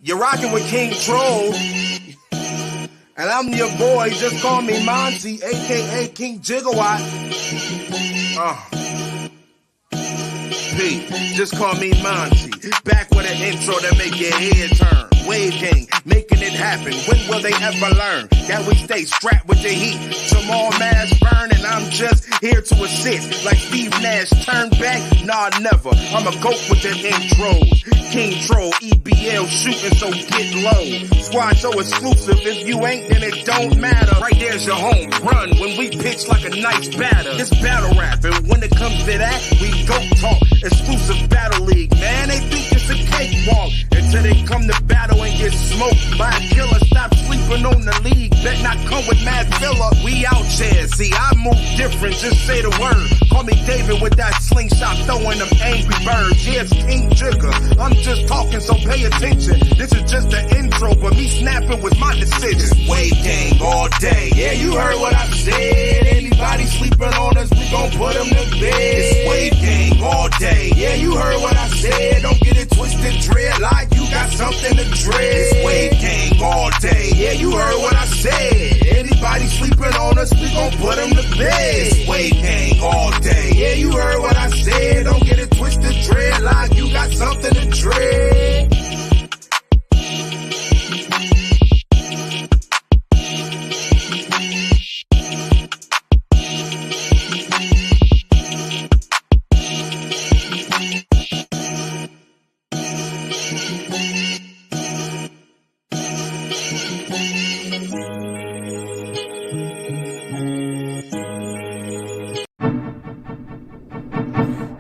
You're rocking with King Troll. And I'm your boy, just call me Monty, a.k.a. King Gigawatt. Pete, just call me Monty. Back with an intro to make your head turn. Wave gang, making it happen. When will they ever learn that we stay strapped with the heat? Jamal Mash burning, I'm just here to assist. Like Steve Nash, turn back? Nah, never. I'm a goat with the intros. King Troll, EBL shooting, so get low. Squad show exclusive. If you ain't, then it don't matter. Right there's your home run when we pitch like a nice batter. It's battle rap, and when it comes to that, we go talk. Exclusive battle league, man. They think it's a cakewalk until they come to battle and get smoked by a killer. Stop sleeping on the league. Bet not come with mad filler. We out here. See, I move different. Just say the word. Call me David with that slingshot throwing them angry birds. Yeah, it's King Jigger. I'm just talking, so pay attention. This is just the intro, but me snapping was my decision. Wave gang all day. Yeah, you heard what I said. Anybody sleeping on us, we gon' put them to bed. It's wave gang all day. Yeah, you heard what I said. Don't get it twisted, dread like you got something to dread. It's wave gang all day. Yeah, you heard what I said. Anybody sleeping on us, we gon' put them to bed. It's wave gang all day. Yeah, you heard what I said. Don't get it twisted, dread like you got something to dread.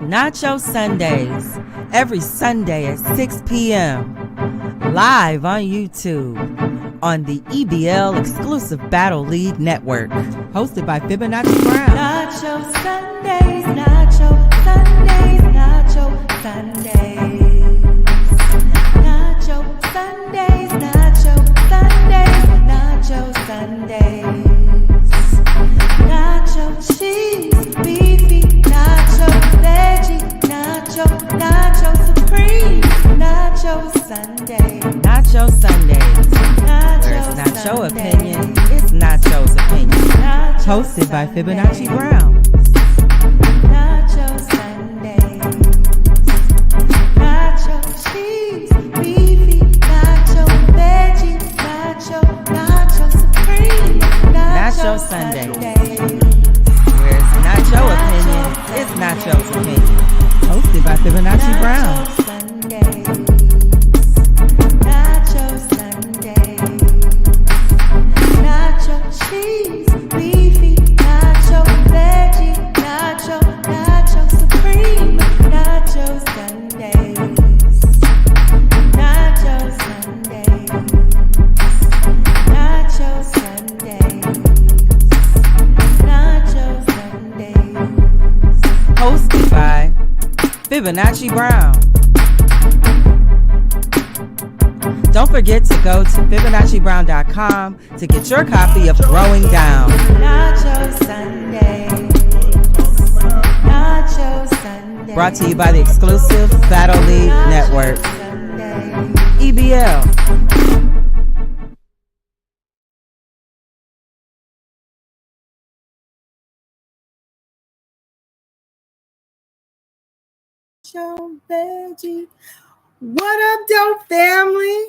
Nacho Sundays, every Sunday at 6 p.m. Live on YouTube on the EBL exclusive Battle League Network. Hosted by Fibonacci Brown. Nacho Sundays, Nacho Sundays, Nacho Sundays. Nacho Sundays, Nacho Sundays, Nacho Sundays. Nacho cheese, beefy, nacho veggie, nacho supreme, nacho Sunday. Nacho Sundays. Where it's not Nacho your Sunday. opinion, it's Nacho's opinion. Nacho Hosted by Sunday. Fibonacci Brown. Nacho Sundays. Nacho cheese, beefy, nacho veggie, nacho supreme, Nacho Sundays. Where it's not your opinion, it's Nacho's opinion. Hosted by Fibonacci Brown. Nacho Sundays. Nacho Sundays. Nacho cheese, beefy, nacho veggie, nacho supreme, nacho Sundays. Nacho Sundays. Nacho Sundays. Nacho Sundays. Hosted by Fibonacci Brown. Don't forget to go to FibonacciBrown.com to get your copy of Throwing Down. Nacho Sundays. Nacho Sundays. Brought to you by the exclusive Battle League Network. EBL. Nacho Veggie. What up, dope family?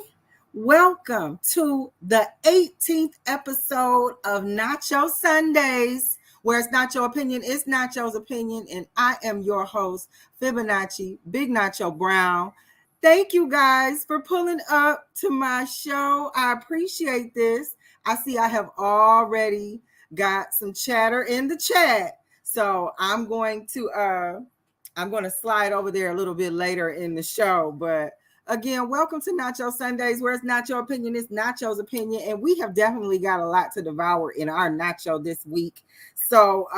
Welcome to the 18th episode of Nacho Sundays, where it's not your opinion, it's Nacho's opinion, and I am your host, Fibonacci, Big Nacho Brown. Thank you guys for pulling up to my show. I appreciate this. I see I have already got some chatter in the chat, so I'm going to slide over there a little bit later in the show. But again, welcome to Nacho Sundays, where it's not your opinion, it's Nacho's opinion. And we have definitely got a lot to devour in our Nacho this week. So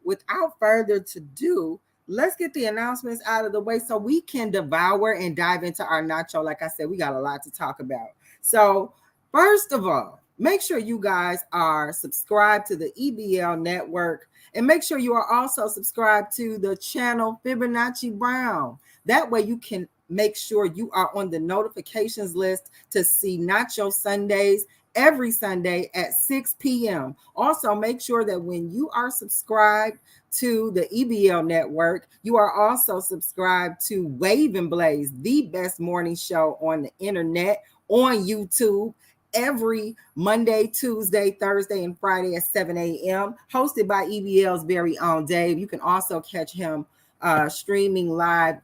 without further ado, let's get the announcements out of the way so we can devour and dive into our Nacho. Like I said, we got a lot to talk about. So first of all, make sure you guys are subscribed to the EBL network. And make sure you are also subscribed to the channel Fibonacci Brown. That way you can make sure you are on the notifications list to see Nacho Sundays every Sunday at 6 p.m. Also, make sure that when you are subscribed to the EBL network, you are also subscribed to Wave and Blaze, the best morning show on the internet, on YouTube, every Monday, Tuesday, Thursday, and Friday at 7 a.m., hosted by EBL's very own Dave. You can also catch him streaming live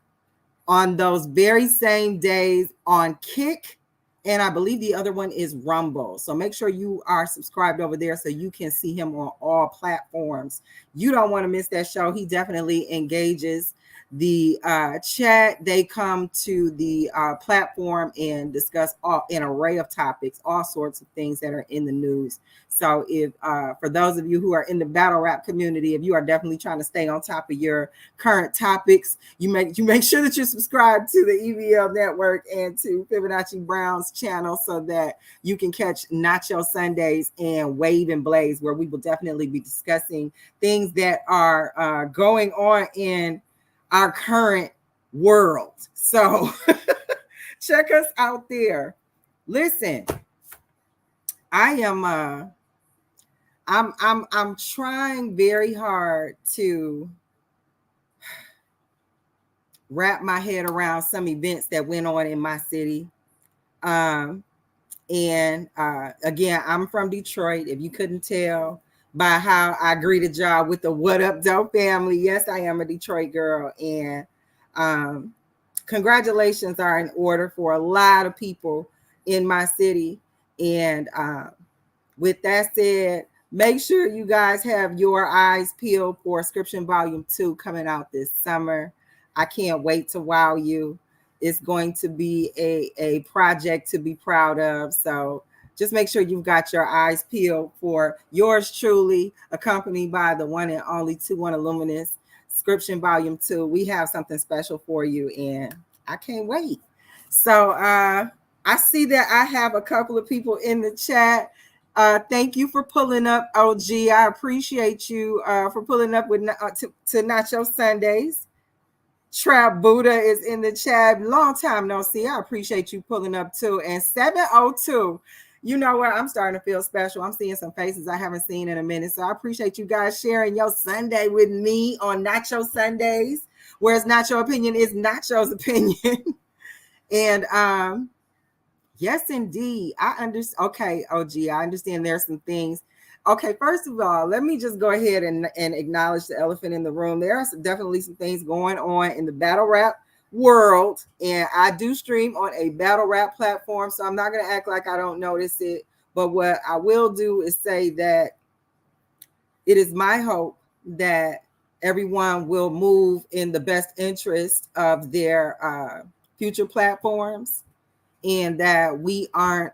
on those very same days on Kick, and I believe the other one is Rumble. So make sure you are subscribed over there so you can see him on all platforms. You don't want to miss that show. He definitely engages the chat. They come to the platform and discuss an array of topics, all sorts of things that are in the news. So if for those of you who are in the battle rap community, if you are definitely trying to stay on top of your current topics, you make sure that you're subscribed to the EVL network and to Fibonacci Brown's channel so that you can catch Nacho Sundays and Wave and Blaze, where we will definitely be discussing things that are going on in our current world. So check us out there. Listen, I am I'm trying very hard to wrap my head around some events that went on in my city. And again, I'm from Detroit. If you couldn't tell by how I greeted y'all with the "What Up, Dope Family," yes, I am a Detroit girl, and congratulations are in order for a lot of people in my city. And with that said, make sure you guys have your eyes peeled for Inscription Volume 2 coming out this summer. I can't wait to wow you. It's going to be a project to be proud of. So just make sure you've got your eyes peeled for yours truly, accompanied by the one and only 2-1 Illuminous, Inscription Volume 2. We have something special for you, and I can't wait. So I see that I have a couple of people in the chat. Thank you for pulling up, OG. I appreciate you for pulling up with to Nacho Sundays. Trap Buddha is in the chat. Long time no see. I appreciate you pulling up too. And 702. You know what? I'm starting to feel special. I'm seeing some faces I haven't seen in a minute. So I appreciate you guys sharing your Sunday with me on Nacho Sundays. Whereas Nacho opinion is Nacho's opinion. And yes, indeed. I understand. Okay, OG, I understand there's some things. Okay, first of all, let me just go ahead and acknowledge the elephant in the room. There are definitely some things going on in the battle rap world, and I do stream on a battle rap platform, so I'm not going to act like I don't notice it. But what I will do is say that it is my hope that everyone will move in the best interest of their future platforms, and that we aren't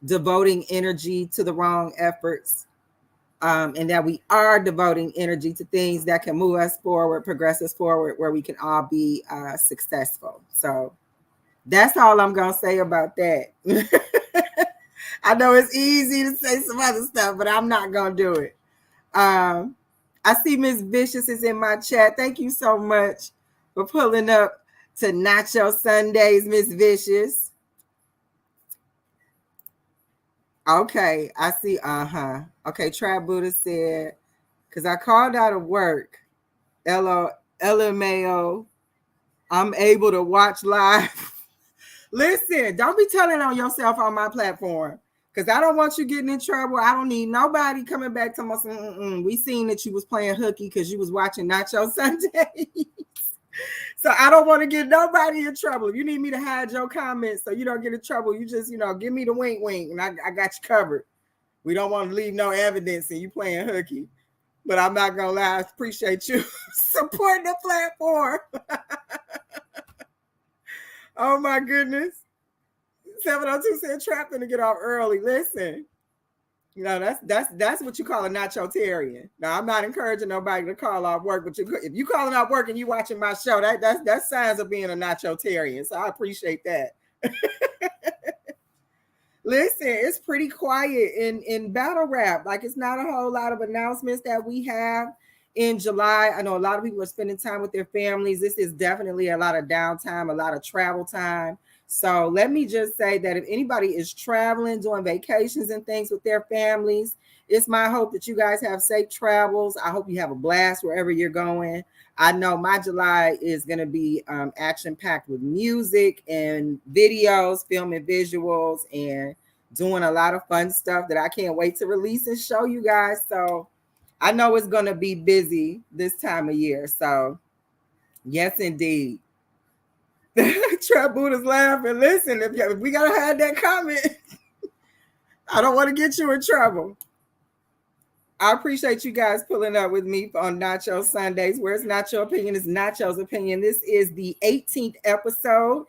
devoting energy to the wrong efforts, and that we are devoting energy to things that can move us forward, progress us forward, where we can all be successful. So that's all I'm going to say about that. I know it's easy to say some other stuff, but I'm not going to do it. I see Miss Vicious is in my chat. Thank you so much for pulling up to Nacho Sundays, Miss Vicious. Okay, I see. Okay, Trap Buddha said, because I called out of work, LMAO, I'm able to watch live. Listen, don't be telling on yourself on my platform, because I don't want you getting in trouble. I don't need nobody coming back to me. We seen that you was playing hooky because you was watching Nacho Sundays. So I don't want to get nobody in trouble. If you need me to hide your comments so you don't get in trouble, you just, give me the wink, and I got you covered. We don't want to leave no evidence and you playing hooky. But I'm not going to lie. I appreciate you supporting the platform. Oh, my goodness. 702 said trapping to get off early. Listen. That's what you call a nachotarian. Now, I'm not encouraging nobody to call off work, but if you calling off work and you watching my show, that's signs of being a nachotarian. So I appreciate that. Listen, it's pretty quiet in battle rap. Like, it's not a whole lot of announcements that we have. in July. I know a lot of people are spending time with their families. This is definitely a lot of downtime, a lot of travel time. So let me just say that if anybody is traveling, doing vacations and things with their families, it's my hope that you guys have safe travels. I hope you have a blast wherever you're going. I know my July is going to be action packed with music and videos, film and visuals, and doing a lot of fun stuff that I can't wait to release and show you guys. So I know it's going to be busy this time of year. So, yes, indeed. Trap Buddha's laughing. Listen, if we got to have that comment, I don't want to get you in trouble. I appreciate you guys pulling up with me on Nacho Sundays. Where's Nacho Opinion? It's Nacho's Opinion. This is the 18th episode.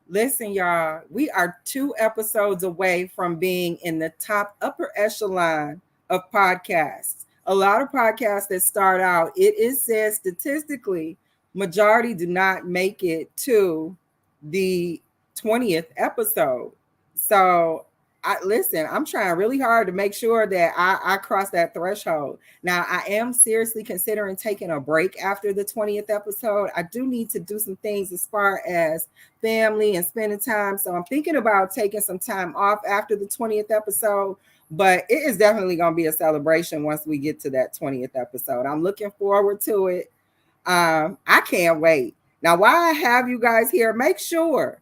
Listen, y'all, we are 2 episodes away from being in the top upper echelon of podcasts. A lot of podcasts that start out, it is said statistically, majority do not make it to the 20th episode. So I'm trying really hard to make sure that I cross that threshold. Now, I am seriously considering taking a break after the 20th episode. I do need to do some things as far as family and spending time. So I'm thinking about taking some time off after the 20th episode, but it is definitely going to be a celebration once we get to that 20th episode. I'm looking forward to it. I can't wait. Now, while I have you guys here, make sure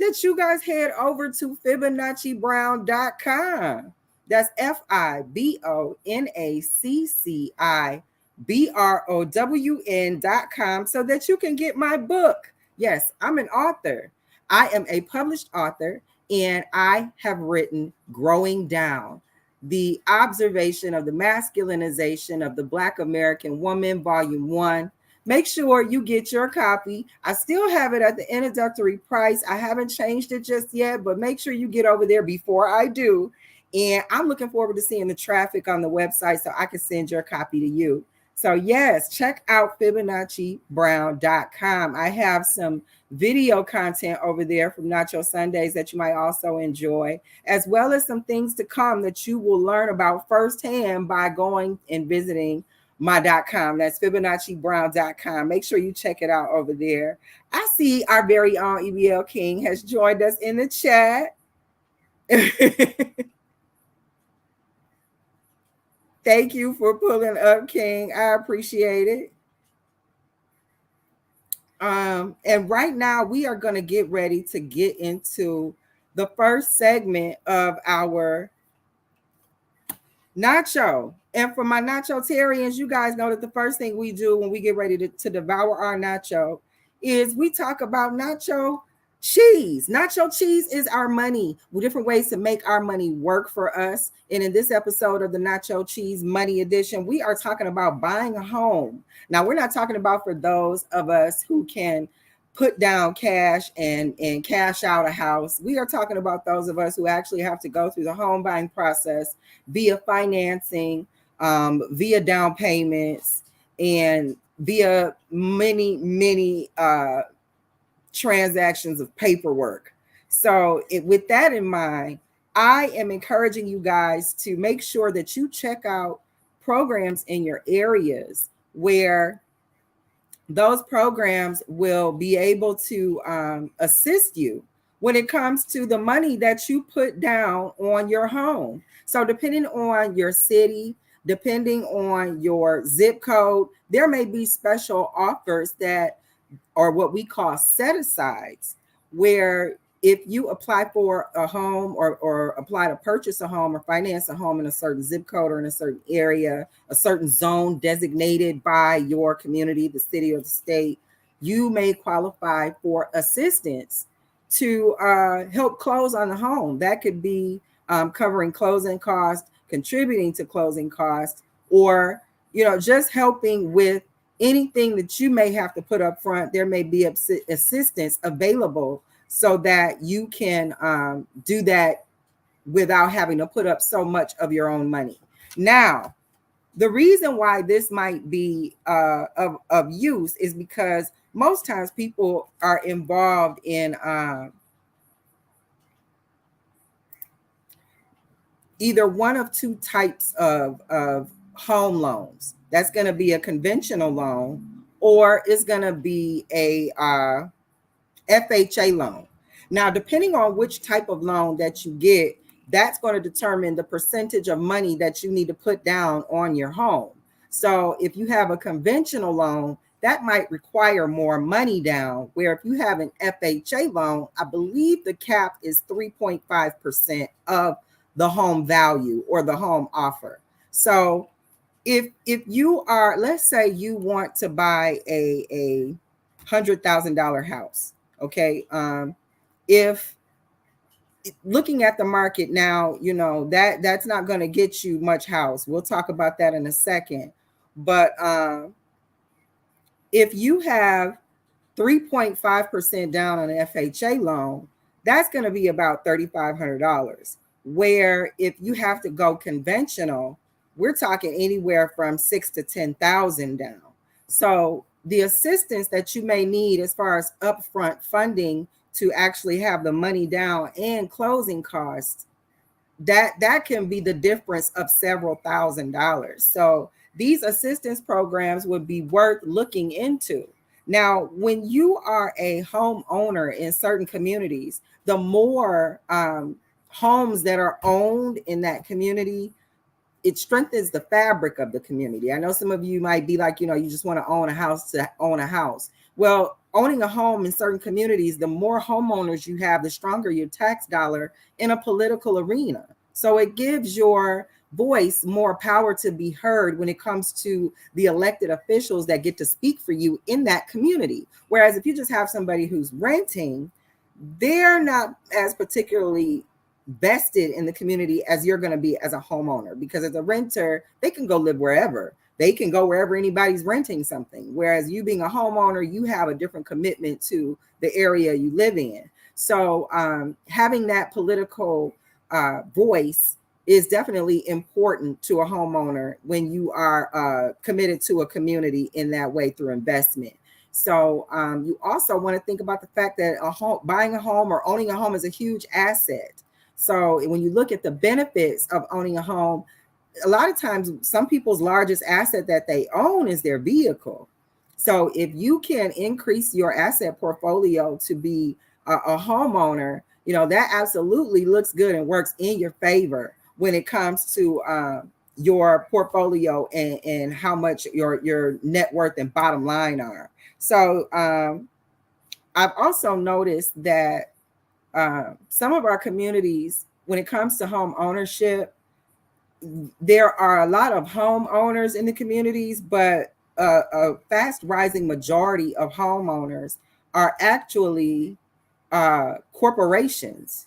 that you guys head over to FibonacciBrown.com. That's FibonacciBrown.com so that you can get my book. Yes, I'm an author. I am a published author, and I have written Growing Down, the observation of the masculinization of the Black American woman, Volume 1. Make sure you get your copy. I still have it at the introductory price. I haven't changed it just yet, but make sure you get over there before I do. And I'm looking forward to seeing the traffic on the website so I can send your copy to you. So yes, check out FibonacciBrown.com. I have some video content over there from Nacho Sundays that you might also enjoy, as well as some things to come that you will learn about firsthand by going and visiting my.com. That's FibonacciBrown.com. Make sure you check it out over there. I see our very own EBL King has joined us in the chat. Thank you for pulling up, King. I appreciate it. And right now we are going to get ready to get into the first segment of our Nacho. And for my Nacho-tarians, you guys know that the first thing we do when we get ready to devour our nacho is we talk about nacho cheese. Nacho cheese is our money, with different ways to make our money work for us. And in this episode of the Nacho Cheese Money Edition, we are talking about buying a home. Now, we're not talking about for those of us who can put down cash and cash out a house. We are talking about those of us who actually have to go through the home buying process via financing, via down payments, and via many transactions of paperwork. So with that in mind, I am encouraging you guys to make sure that you check out programs in your areas where those programs will be able to assist you when it comes to the money that you put down on your home. So depending on your city, depending on your zip code, there may be special offers that are what we call set-asides, where if you apply for a home or apply to purchase a home or finance a home in a certain zip code or in a certain area, a certain zone designated by your community, the city or the state, you may qualify for assistance to help close on the home. That could be covering closing costs, contributing to closing costs, or just helping with anything that you may have to put up front. There may be assistance available so that you can do that without having to put up so much of your own money. Now, the reason why this might be of use is because most times people are involved in either one of two types of home loans. That's going to be a conventional loan, or it's going to be a FHA loan. Now, depending on which type of loan that you get, that's going to determine the percentage of money that you need to put down on your home. So if you have a conventional loan, that might require more money down, where if you have an FHA loan, I believe the cap is 3.5% of the home value or the home offer. So if you are, let's say you want to buy a $100,000 house, okay, if looking at the market now, you know that's not going to get you much house. We'll talk about that in a second. But if you have 3.5% down on an FHA loan, that's going to be about $3,500. Where if you have to go conventional, we're talking anywhere from 6 to 10,000 down. So the assistance that you may need as far as upfront funding to actually have the money down and closing costs, that can be the difference of several $1,000s. So these assistance programs would be worth looking into. Now, when you are a homeowner in certain communities, the more homes that are owned in that community, it strengthens the fabric of the community. I know some of you might be like, you just want to own a house to own a house. Well, owning a home in certain communities, the more homeowners you have, the stronger your tax dollar in a political arena. So it gives your voice more power to be heard when it comes to the elected officials that get to speak for you in that community. Whereas if you just have somebody who's renting, they're not as particularly vested in the community as you're going to be as a homeowner, because as a renter, they can go live wherever. They can go wherever anybody's renting something. Whereas you being a homeowner, you have a different commitment to the area you live in. So having that political voice is definitely important to a homeowner when you are committed to a community in that way through investment. So you also want to think about the fact that buying a home or owning a home is a huge asset. So when you look at the benefits of owning a home, a lot of times some people's largest asset that they own is their vehicle. So if you can increase your asset portfolio to be a homeowner, that absolutely looks good and works in your favor when it comes to your portfolio and how much your net worth and bottom line are. So I've also noticed that some of our communities, when it comes to home ownership, there are a lot of homeowners in the communities, but a fast rising majority of homeowners are actually corporations.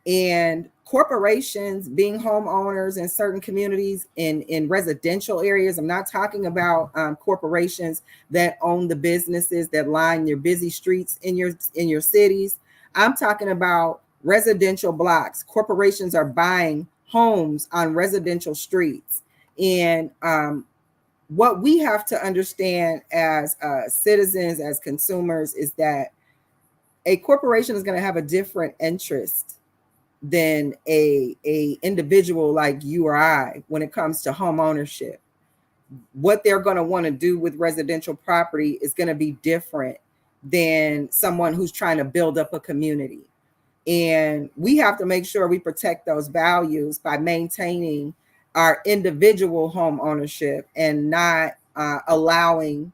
And corporations being homeowners in certain communities in residential areas. I'm not talking about corporations that own the businesses that line your busy streets in your cities. I'm talking about residential blocks. Corporations are buying homes on residential streets. And what we have to understand as citizens, as consumers, is that a corporation is going to have a different interest than a individual like you or I when it comes to home ownership. What they're going to want to do with residential property is going to be different than someone who's trying to build up a community. And we have to make sure we protect those values by maintaining our individual home ownership and not allowing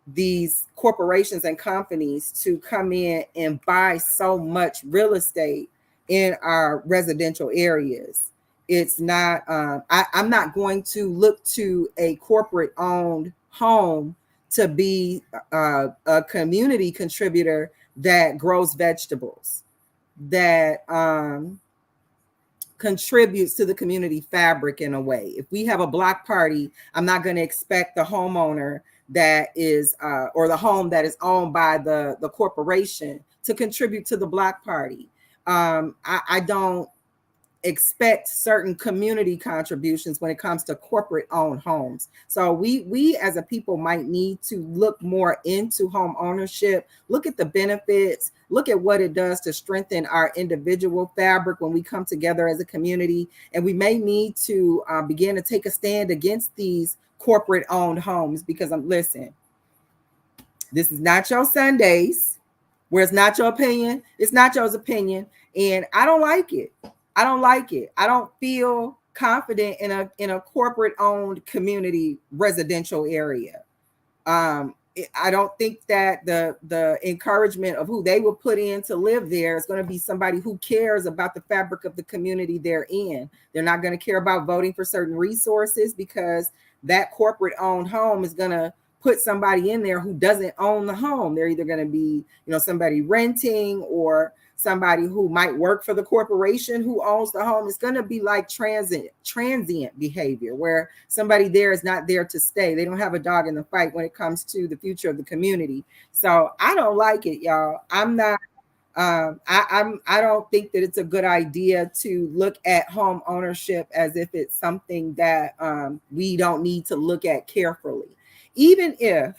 these corporations and companies to come in and buy so much real estate in our residential areas. It's not, I'm not going to look to a corporate owned home to be a community contributor that grows vegetables, that contributes to the community fabric in a way. If we have a block party, I'm not going to expect the homeowner that is, or the home that is owned by the corporation to contribute to the block party. I don't expect certain community contributions when it comes to corporate owned homes. So we as a people might need to look more into home ownership, look at the benefits, look at what it does to strengthen our individual fabric when we come together as a community. And we may need to begin to take a stand against these corporate owned homes, because listen, this is Nacho Sundays, where it's not your opinion, it's Nacho's opinion, and I don't like it. I don't like it. I don't feel confident in a corporate owned community residential area. I don't think that the encouragement of who they will put in to live there is going to be somebody who cares about the fabric of the community they're in. They're not going to care about voting for certain resources, because that corporate owned home is going to put somebody in there who doesn't own the home. They're either going to be, somebody renting, or somebody who might work for the corporation who owns the home. It's going to be like transient behavior, where somebody there is not there to stay. They don't have a dog in the fight when it comes to the future of the community. So I don't like it, y'all. I'm not. I don't think that it's a good idea to look at home ownership as if it's something that we don't need to look at carefully. Even if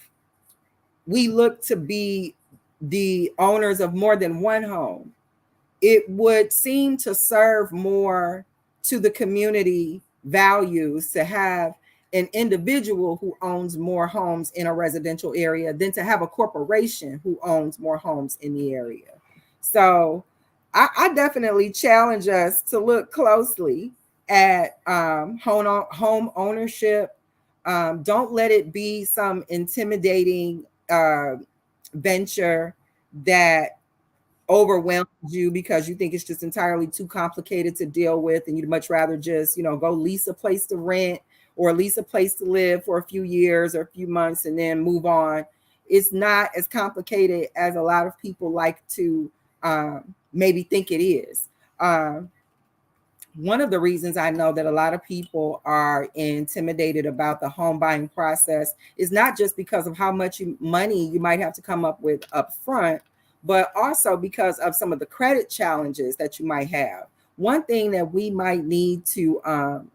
we look to be the owners of more than one home, it would seem to serve more to the community values to have an individual who owns more homes in a residential area than to have a corporation who owns more homes in the area. So I definitely challenge us to look closely at home ownership. Don't let it be some intimidating venture that overwhelms you because you think it's just entirely too complicated to deal with, and you'd much rather just go lease a place to rent or lease a place to live for a few years or a few months and then move on. It's not as complicated as a lot of people like to maybe think it is. One of the reasons I know that a lot of people are intimidated about the home buying process is not just because of how much money you might have to come up with up front, but also because of some of the credit challenges that you might have. One thing that we might need to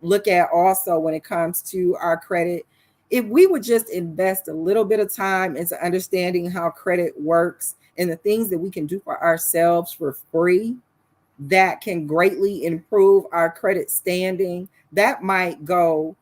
look at also when it comes to our credit, if we would just invest a little bit of time into understanding how credit works and the things that we can do for ourselves for free, that can greatly improve our credit standing, that might go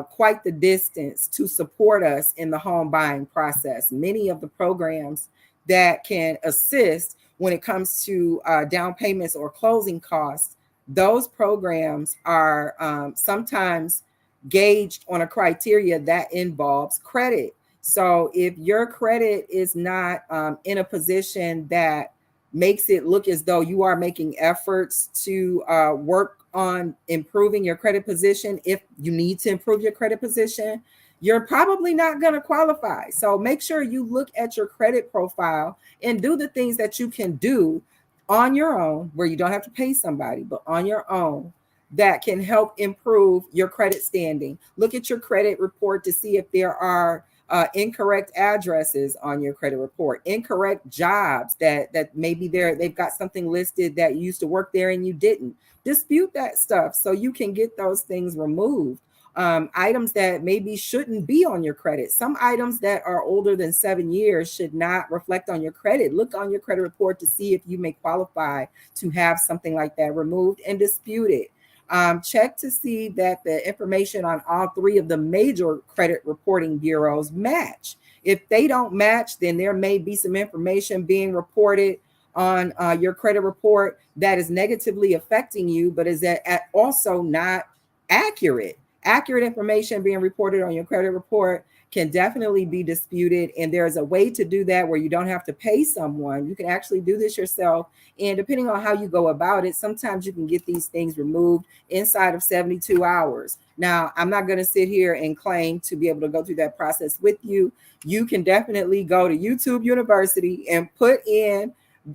quite the distance to support us in the home buying process. Many of the programs that can assist when it comes to down payments or closing costs, those programs are sometimes gauged on a criteria that involves credit. So if your credit is not in a position that makes it look as though you are making efforts to work on improving your credit position, if you need to improve your credit position, you're probably not going to qualify. So make sure you look at your credit profile and do the things that you can do on your own, where you don't have to pay somebody, but on your own, that can help improve your credit standing. Look at your credit report to see if there are incorrect addresses on your credit report, incorrect jobs that maybe they've got something listed that you used to work there and you didn't. Dispute that stuff so you can get those things removed. Items that maybe shouldn't be on your credit. Some items that are older than 7 years should not reflect on your credit. Look on your credit report to see if you may qualify to have something like that removed, and dispute it. Check to see that the information on all three of the major credit reporting bureaus match. If they don't match, then there may be some information being reported on your credit report that is negatively affecting you, but is also not accurate. Accurate information being reported on your credit report can definitely be disputed. And there's a way to do that where you don't have to pay someone. You can actually do this yourself. And depending on how you go about it, sometimes you can get these things removed inside of 72 hours. Now, I'm not going to sit here and claim to be able to go through that process with you. You can definitely go to YouTube University and put in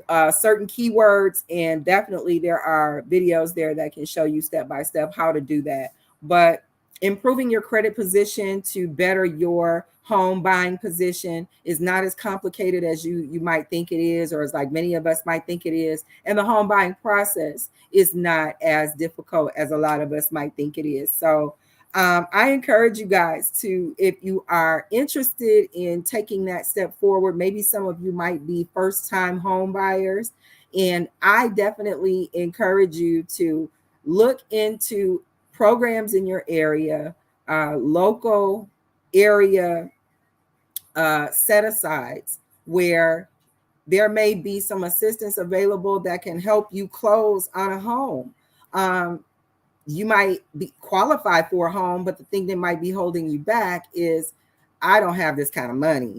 certain keywords. And definitely there are videos there that can show you step by step how to do that. But improving your credit position to better your home buying position is not as complicated as you might think it is, or as like many of us might think it is. And the home buying process is not as difficult as a lot of us might think it is. So I encourage you guys to, if you are interested in taking that step forward, maybe some of you might be first time home buyers. And I definitely encourage you to look into programs in your area, local area set asides where there may be some assistance available that can help you close on a home. You might be qualified for a home, but the thing that might be holding you back is I don't have this kind of money.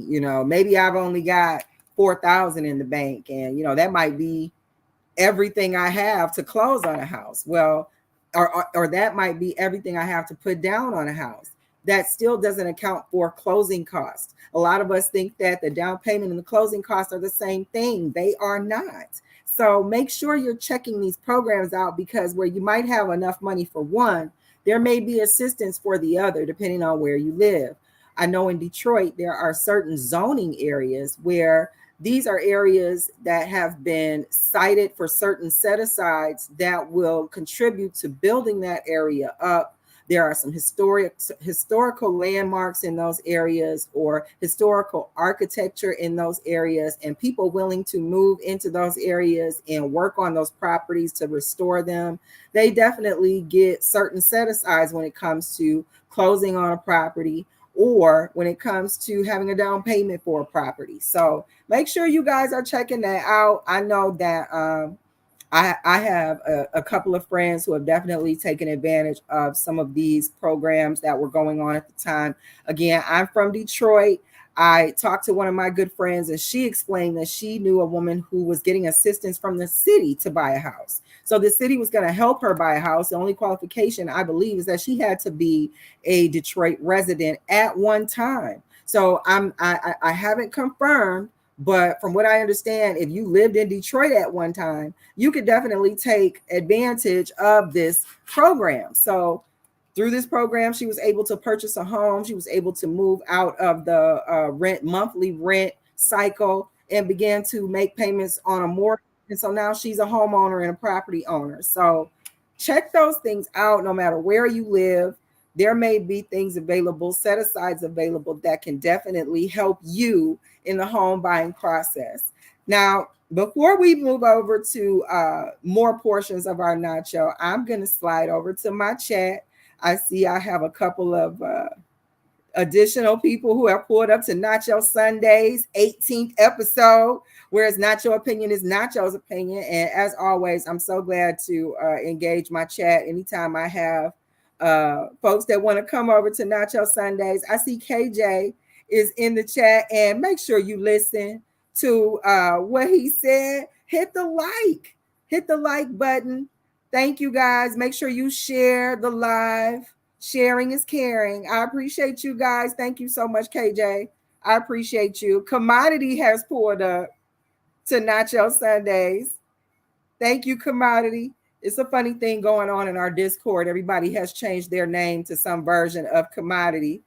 Maybe I've only got 4,000 in the bank, and that might be everything I have to close on a house. Well, or that might be everything I have to put down on a house. That still doesn't account for closing costs. A lot of us think that the down payment and the closing costs are the same thing. They are not. So make sure you're checking these programs out, because where you might have enough money for one, there may be assistance for the other, depending on where you live. I know in Detroit, there are certain zoning areas where these are areas that have been cited for certain set-asides that will contribute to building that area up. There are some historical landmarks in those areas, or historical architecture in those areas, and people willing to move into those areas and work on those properties to restore them. They definitely get certain set-asides when it comes to closing on a property, or when it comes to having a down payment for a property. So make sure you guys are checking that out. I know that I have a couple of friends who have definitely taken advantage of some of these programs that were going on at the time. Again, I'm from Detroit. I talked to one of my good friends, and she explained that she knew a woman who was getting assistance from the city to buy a house. So the city was going to help her buy a house. The only qualification, I believe, is that she had to be a Detroit resident at one time. So I haven't confirmed, but from what I understand, if you lived in Detroit at one time, you could definitely take advantage of this program. So through this program, she was able to purchase a home. She was able to move out of the monthly rent cycle, and began to make payments on a mortgage. And so now she's a homeowner and a property owner. So check those things out. No matter where you live, there may be things available, set asides available, that can definitely help you in the home buying process. Now, before we move over to more portions of our Nacho, I'm going to slide over to my chat. I see I have a couple of additional people who have pulled up to Nacho Sundays 18th episode, whereas Nacho opinion is Nacho's opinion. And as always, I'm so glad to engage my chat anytime I have folks that want to come over to Nacho Sundays. I see KJ is in the chat, and make sure you listen to what he said. Hit the like button. Thank you guys. Make sure you share the live. Sharing is caring. I appreciate you guys. Thank you so much, KJ. I appreciate you. Commodity has pulled up to Nacho Sundays. Thank you, Commodity. It's a funny thing going on in our Discord. Everybody has changed their name to some version of Commodity.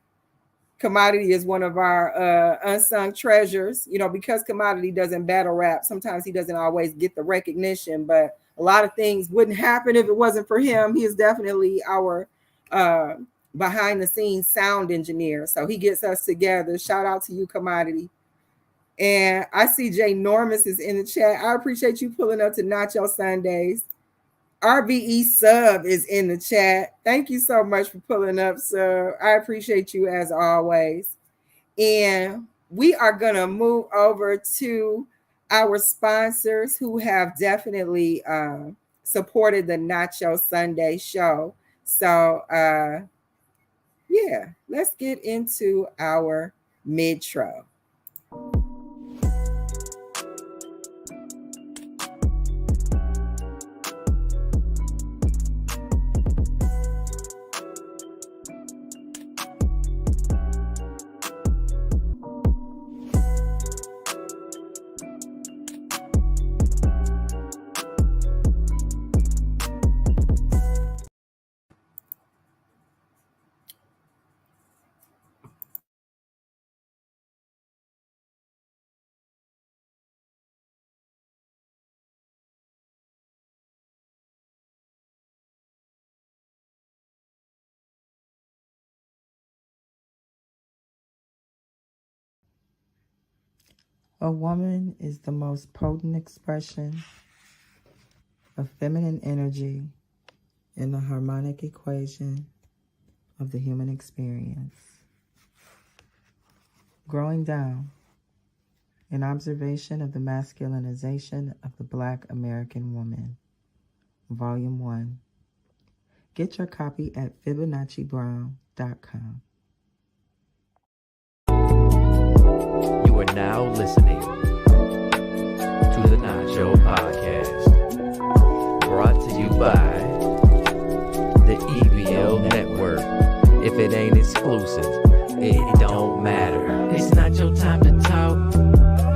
Commodity is one of our unsung treasures, because Commodity doesn't battle rap. Sometimes he doesn't always get the recognition, but a lot of things wouldn't happen if it wasn't for him. He is definitely our behind the scenes sound engineer. So he gets us together. Shout out to you, Commodity. And I see Jay Normus is in the chat. I appreciate you pulling up to Nacho Sundays. RBE Sub is in the chat. Thank you so much for pulling up, Sub. I appreciate you as always. And we are going to move over to our sponsors who have definitely supported the Nacho Sunday show. So, yeah, let's get into our midtro. A woman is the most potent expression of feminine energy in the harmonic equation of the human experience. Growing Down, an observation of the masculinization of the Black American woman, Volume 1. Get your copy at FibonacciBrown.com. You are now listening to the Nacho Podcast, brought to you by the EBL Network. If it ain't exclusive, it don't matter. It's not your time to talk,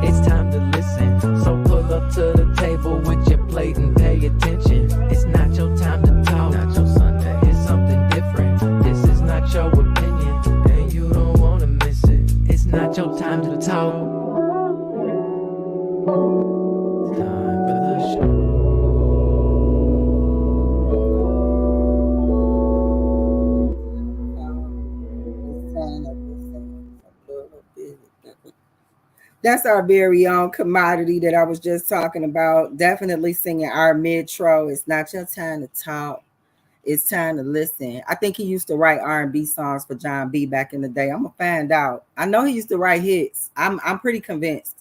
it's time to listen. So pull up to the table with your plate and pay attention. It's not your time to talk, not your Sunday. It's something different. This is not your opinion, and you don't wanna miss it. It's not your time to talk. It's time for the show. That's our very own commodity that I was just talking about. Definitely singing our mid-tro. It's not your time to talk. It's time to listen. I think he used to write R&B songs for John B back in the day. I'm gonna find out. I know he used to write hits. I'm pretty convinced.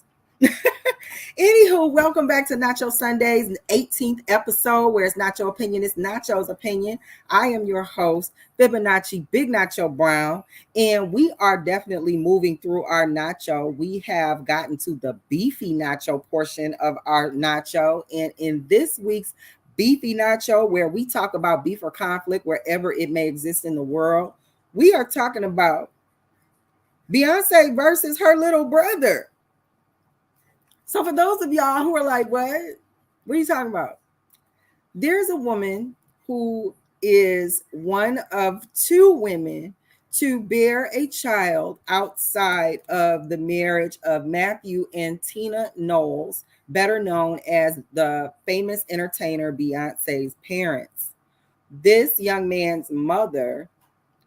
Anywho, welcome back to Nacho Sundays, 18th episode, where it's not your opinion, it's Nacho's opinion. I am your host, Fibonacci, Big Nacho Brown, and we are definitely moving through our nacho. We have gotten to the beefy nacho portion of our nacho, and in this week's beefy nacho, where we talk about beef or conflict wherever it may exist in the world, we are talking about Beyonce versus her little brother. So for those of y'all who are like, what are you talking about? There's a woman who is one of two women to bear a child outside of the marriage of Matthew and Tina Knowles, better known as the famous entertainer Beyonce's parents. This young man's mother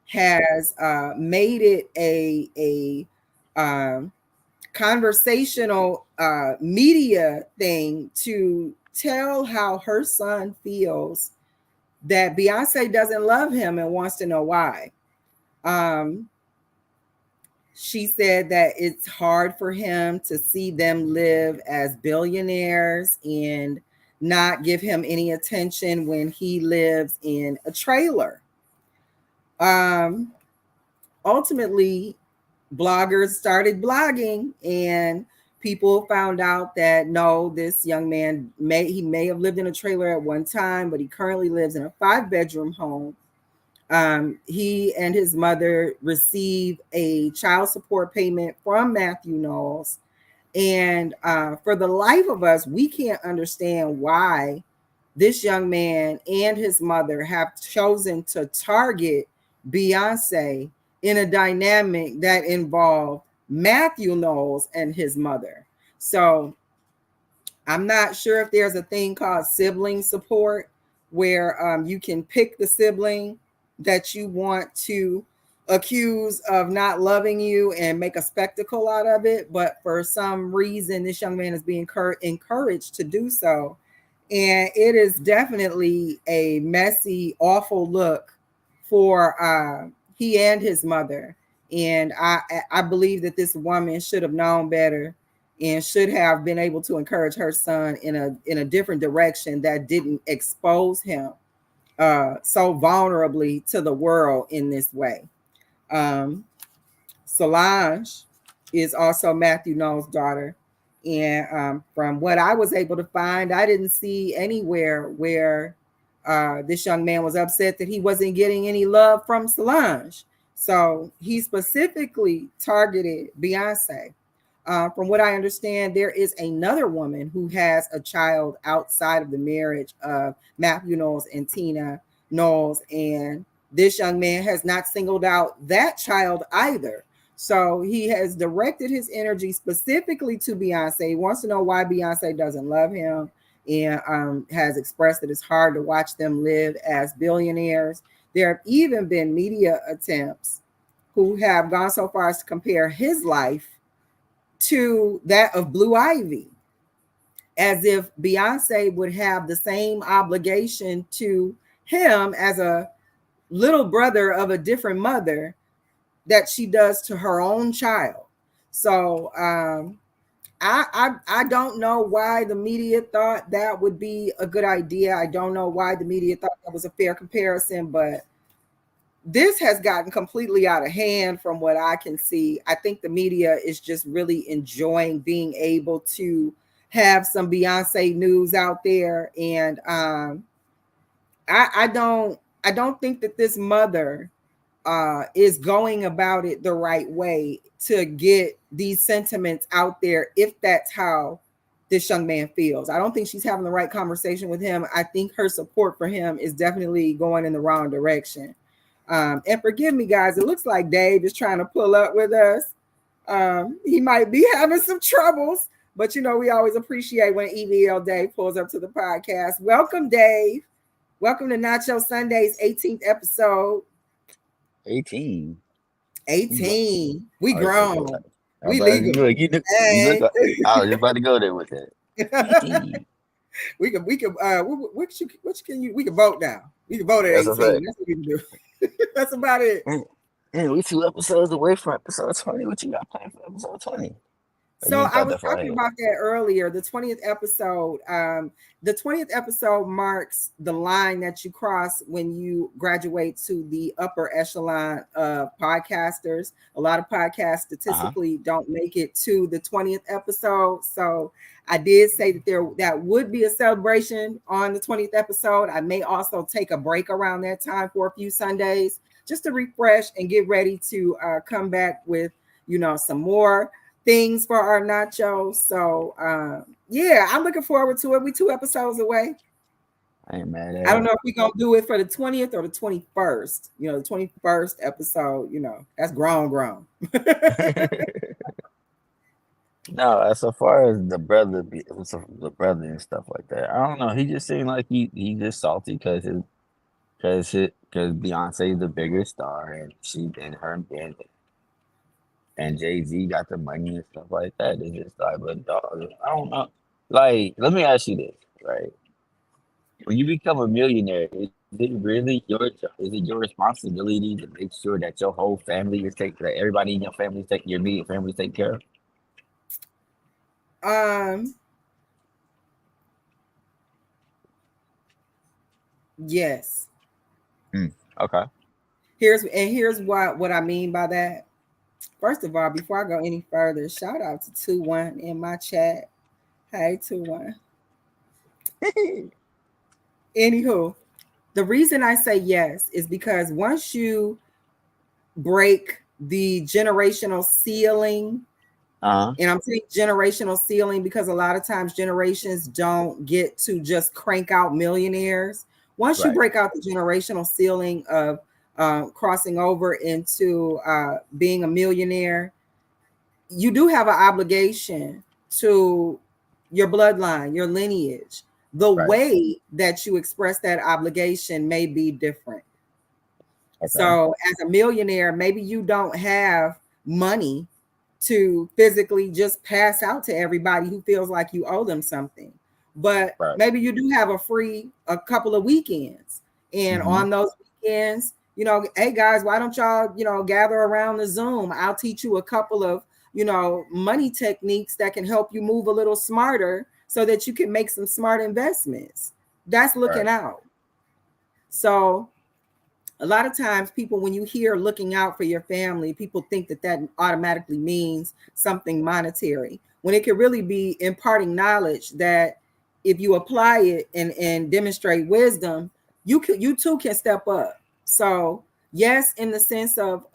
has made it a conversational media thing to tell how her son feels that Beyonce doesn't love him and wants to know why. She said that it's hard for him to see them live as billionaires and not give him any attention when he lives in a trailer. Ultimately, bloggers started blogging, and people found out that no, this young man may have lived in a trailer at one time, but he currently lives in a 5-bedroom home. He and his mother receive a child support payment from Matthew Knowles, and for the life of us, we can't understand why this young man and his mother have chosen to target Beyonce in a dynamic that involved Matthew Knowles and his mother. So I'm not sure if there's a thing called sibling support where you can pick the sibling that you want to accuse of not loving you and make a spectacle out of it. But for some reason, this young man is being encouraged to do so. And it is definitely a messy, awful look for he and his mother. And I believe that this woman should have known better and should have been able to encourage her son in a different direction that didn't expose him so vulnerably to the world in this way. Solange is also Matthew Knowles' daughter. And from what I was able to find, I didn't see anywhere where this young man was upset that he wasn't getting any love from Solange. So he specifically targeted Beyonce. From what I understand, there is another woman who has a child outside of the marriage of Matthew Knowles and Tina Knowles, and this young man has not singled out that child either. So he has directed his energy specifically to Beyonce. He wants to know why Beyonce doesn't love him, and has expressed that it's hard to watch them live as billionaires. There have even been media attempts who have gone so far as to compare his life to that of Blue Ivy, as if Beyonce would have the same obligation to him as a little brother of a different mother that she does to her own child. So I don't know why the media thought that would be a good idea. I don't know why the media thought that was a fair comparison, but this has gotten completely out of hand from what I can see. I think the media is just really enjoying being able to have some Beyonce news out there. And I don't think that this mother is going about it the right way to get these sentiments out there, if that's how this young man feels. I don't think she's having the right conversation with him. I think her support for him is definitely going in the wrong direction. And forgive me, guys, it looks like Dave is trying to pull up with us. He might be having some troubles, but we always appreciate when EVL Dave pulls up to the podcast. Welcome, Dave. Welcome to Nacho Sunday's 18th episode. 18. We grown. We legal. You look, I was about to go there with that. 18. We can vote now. We can vote at 18. That's what we can do. That's about it. And we 2 episodes away from episode 20. What you got planned for episode 20? So I was talking about that earlier. The 20th episode. The 20th episode marks the line that you cross when you graduate to the upper echelon of podcasters. A lot of podcasts statistically don't make it to the 20th episode. So I did say that that would be a celebration on the 20th episode. I may also take a break around that time for a few Sundays just to refresh and get ready to come back with some more things for our Nacho. So yeah, I'm looking forward to it. We 2 episodes away. I ain't mad at I don't know if we're gonna do it for the 20th or the 21st. The 21st episode, that's grown. No, as far as the brother and stuff like that, I don't know. He just seemed like he just salty because Beyonce is the bigger star and Jay-Z got the money and stuff like that. It's just like, but dog, I don't know. Like, let me ask you this, right? When you become a millionaire, is it really your responsibility to make sure that your whole family is taken, that everybody in your family your immediate family is taken care of? Yes. Okay. Here's what I mean by that. First of all, before I go any further, shout out to 2-1 in my chat. Hey, 2-1. Anywho, the reason I say yes is because once you break the generational ceiling, and I'm saying generational ceiling because a lot of times generations don't get to just crank out millionaires. Once you break out the generational ceiling of crossing over into being a millionaire, you do have an obligation to your bloodline, your lineage. The way that you express that obligation may be different. Okay. So as a millionaire, maybe you don't have money to physically just pass out to everybody who feels like you owe them something. But maybe you do have a couple of weekends. And on those weekends, hey guys, why don't y'all, gather around the Zoom? I'll teach you a couple of, money techniques that can help you move a little smarter so that you can make some smart investments. That's looking out. So a lot of times people, when you hear looking out for your family, people think that automatically means something monetary, when it could really be imparting knowledge that if you apply it and demonstrate wisdom, you too can step up. So yes, in the sense of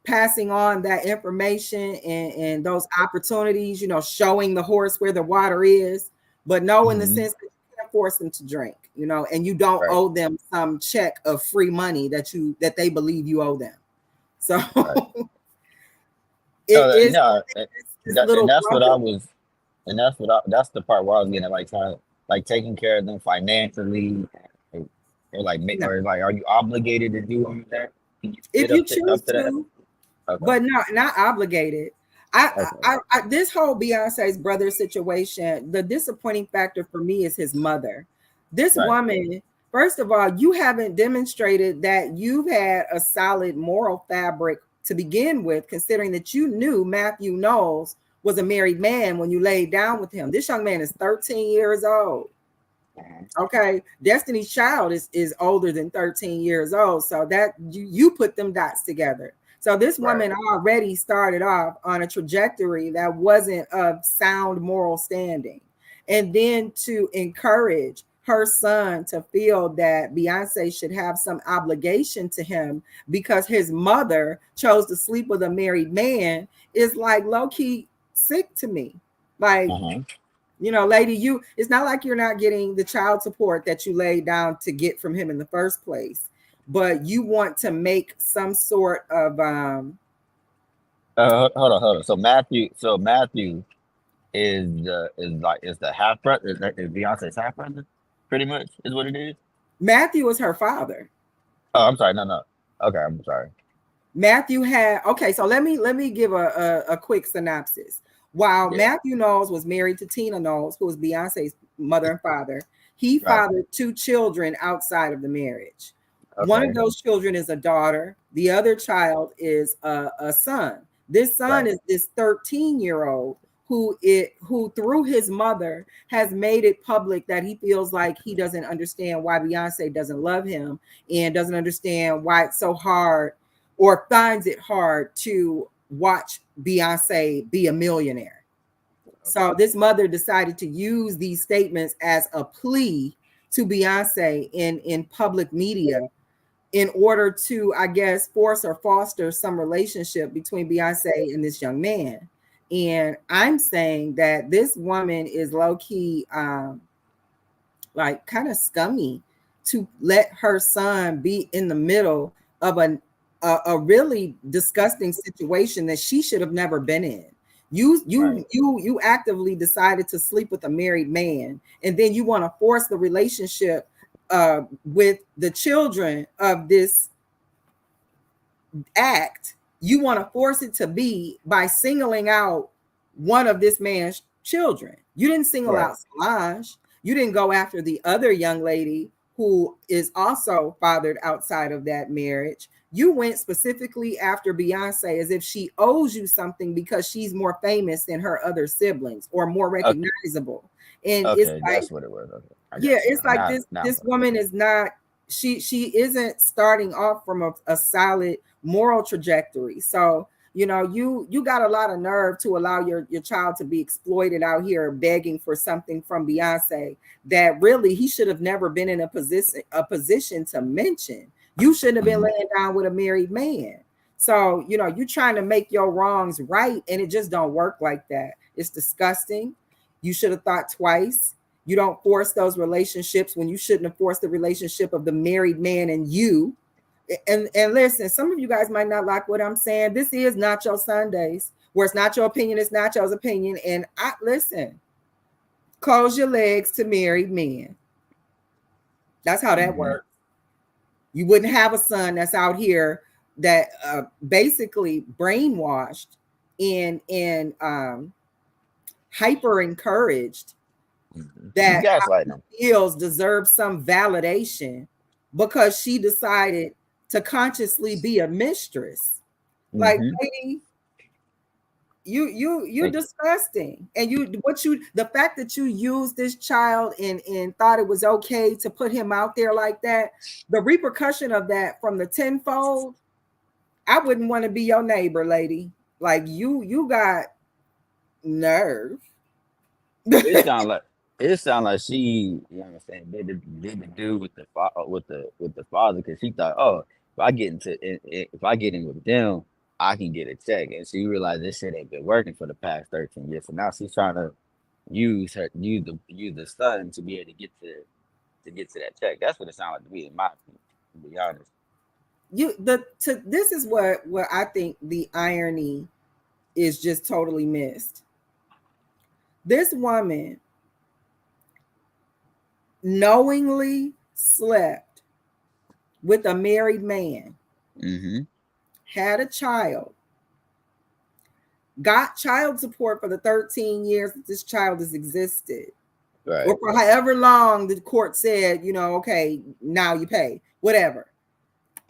passing on that information and those opportunities, showing the horse where the water is, but no, in the sense that you can't force them to drink, and you don't owe them some check of free money that they believe you owe them. So that's the part where I was getting like trying like taking care of them financially, or are you obligated to do that? If you choose to, but not obligated. Okay. This whole Beyonce's brother situation, the disappointing factor for me is his mother. This Right. woman, first of all, you haven't demonstrated that you've had a solid moral fabric to begin with, considering that you knew Matthew Knowles was a married man when you laid down with him. This young man is 13 years old. Mhm. Okay, Destiny's Child is older than 13 years old, so that you put them dots together. So this Right. woman already started off on a trajectory that wasn't of sound moral standing, and then to encourage her son to feel that Beyonce should have some obligation to him because his mother chose to sleep with a married man is like low key sick to me. Like, Uh-huh. lady, it's not like you're not getting the child support that you laid down to get from him in the first place, but you want to make some sort of Hold on. So Matthew is the half brother. Is Beyonce's half brother? Pretty much is what it is. Matthew is her father. Oh, I'm sorry. No, no. Okay, I'm sorry. Matthew had okay, so let me give a quick synopsis. While Yeah. Matthew Knowles was married to Tina Knowles, who was Beyonce's mother and father, he Right. fathered two children outside of the marriage. One of Okay. those children is a daughter. The other child is a son. This son Right. is this 13-year-old who through his mother has made it public that he feels like he doesn't understand why Beyonce doesn't love him and doesn't understand why it's so hard or finds it hard to watch Beyonce be a millionaire. So this mother decided to use these statements as a plea to Beyonce in public media in order to, I guess, force or foster some relationship between Beyonce and this young man. And I'm saying that this woman is low key, like kind of scummy to let her son be in the middle of a really disgusting situation that she should have never been in. Right. You actively decided to sleep with a married man, and then you want to force the relationship with the children of this act. You want to force it to be by singling out one of this man's children. You didn't single Right. out Solange. You didn't go after the other young lady who is also fathered outside of that marriage. You went specifically after Beyonce as if she owes you something because she's more famous than her other siblings or more Okay. recognizable. And it's Okay. like, That's what it was. Okay. I yeah, got you it's now. like Now, this now. this woman is not, she isn't starting off from a solid moral trajectory. So you got a lot of nerve to allow your child to be exploited out here begging for something from Beyonce that really he should have never been in a position to mention. You shouldn't have been Mhm. laying down with a married man. So you're trying to make your wrongs right, and it just don't work like that. It's disgusting. You should have thought twice. You don't force those relationships when you shouldn't have forced the relationship of the married man and you. And listen, some of you guys might not like what I'm saying. This is Nacho Sundays, where it's not your opinion, it's Nacho's opinion. And I listen, close your legs to married men. That's how that Mhm. works. You wouldn't have a son that's out here that basically brainwashed and hyper encouraged Mhm. You that how gaslighting them. he feels deserves some validation because she decided to consciously be a mistress. Like, Mhm. lady, you're Like, disgusting. And the fact that you used this child and thought it was okay to put him out there like that, the repercussion of that from the tenfold, I wouldn't want to be your neighbor, lady. Like you got nerve. it sound like she, you know what I'm saying, did the dude with the father because she thought, oh, if I get in with them, I can get a check, and she realized this shit ain't been working for the past 13 years, so now she's trying to use the son to be able to get to that check. That's what it sounds like to me, in my opinion, to be honest. This is what I think the irony is just totally missed. This woman knowingly slept with a married man, Mm-hmm. had a child, got child support for the 13 years that this child has existed, Right. or for however long the court said, okay, now you pay, whatever.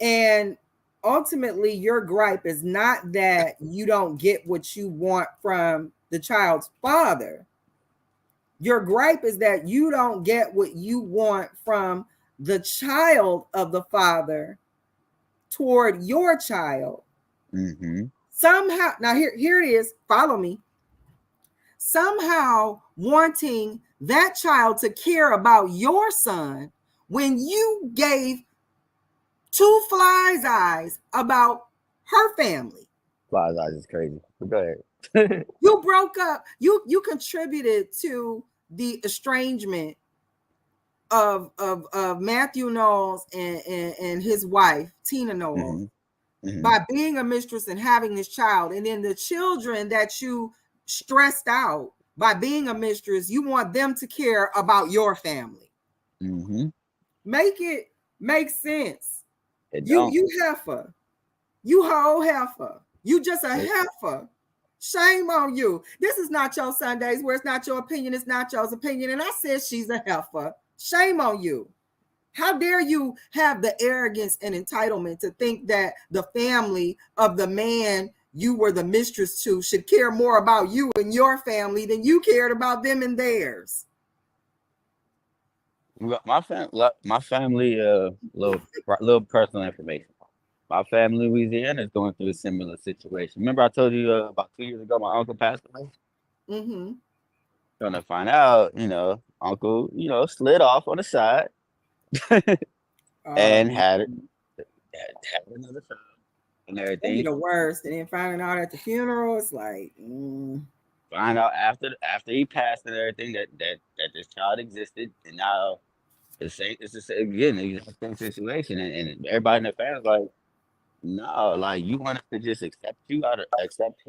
And ultimately, your gripe is not that you don't get what you want from the child's father. Your gripe is that you don't get what you want from the child of the father toward your child. Mm-hmm. Somehow, now here it is, follow me. Somehow wanting that child to care about your son when you gave two flies eyes about her family. Flies eyes is crazy. But go ahead. You broke up. You contributed to the estrangement of Matthew Knowles and his wife Tina Knowles Mm-hmm. by being a mistress and having this child, and then the children that you stressed out by being a mistress, you want them to care about your family. Mm-hmm. Make it make sense. It You don't. heifer. You whole heifer. You just a heifer. Shame on you. This is not your Sundays where it's not your opinion, it's not your opinion. And I said she's a heifer. Shame on you. How dare you have the arrogance and entitlement to think that the family of the man you were the mistress to should care more about you and your family than you cared about them and theirs. My family, little personal information. My family in Louisiana is going through a similar situation. Remember I told you about 2 years ago my uncle passed away? Mm-hmm. Gonna find out, uncle, slid off on the side and had another child and That'd be everything. the worst. And then finding out at the funeral, it's like, Find out after he passed and everything that this child existed, and now it's the same again, the exact same situation, and everybody in the family's like, no, like you want us to just accept you out of accept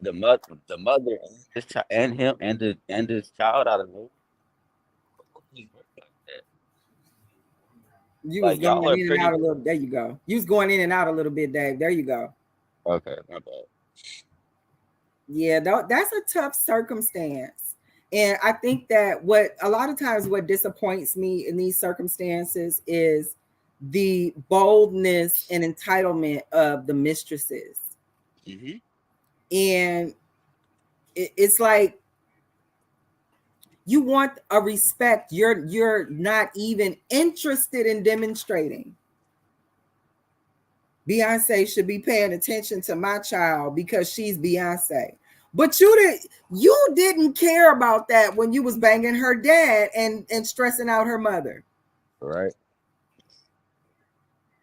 the mother and this child and him and this child out of me. you was Like going y'all are in and out pretty a little. There you go. You was going in and out a little bit, Dave. There you go. okay, my bad. Yeah, that's a tough circumstance. And I think that what a lot of times what disappoints me in these circumstances is the boldness and entitlement of the mistresses. Mm-hmm. And it's like you want a respect you're not even interested in demonstrating. Beyonce should be paying attention to my child because she's Beyonce. But you didn't care about that when you was banging her dad and stressing out her mother. Right.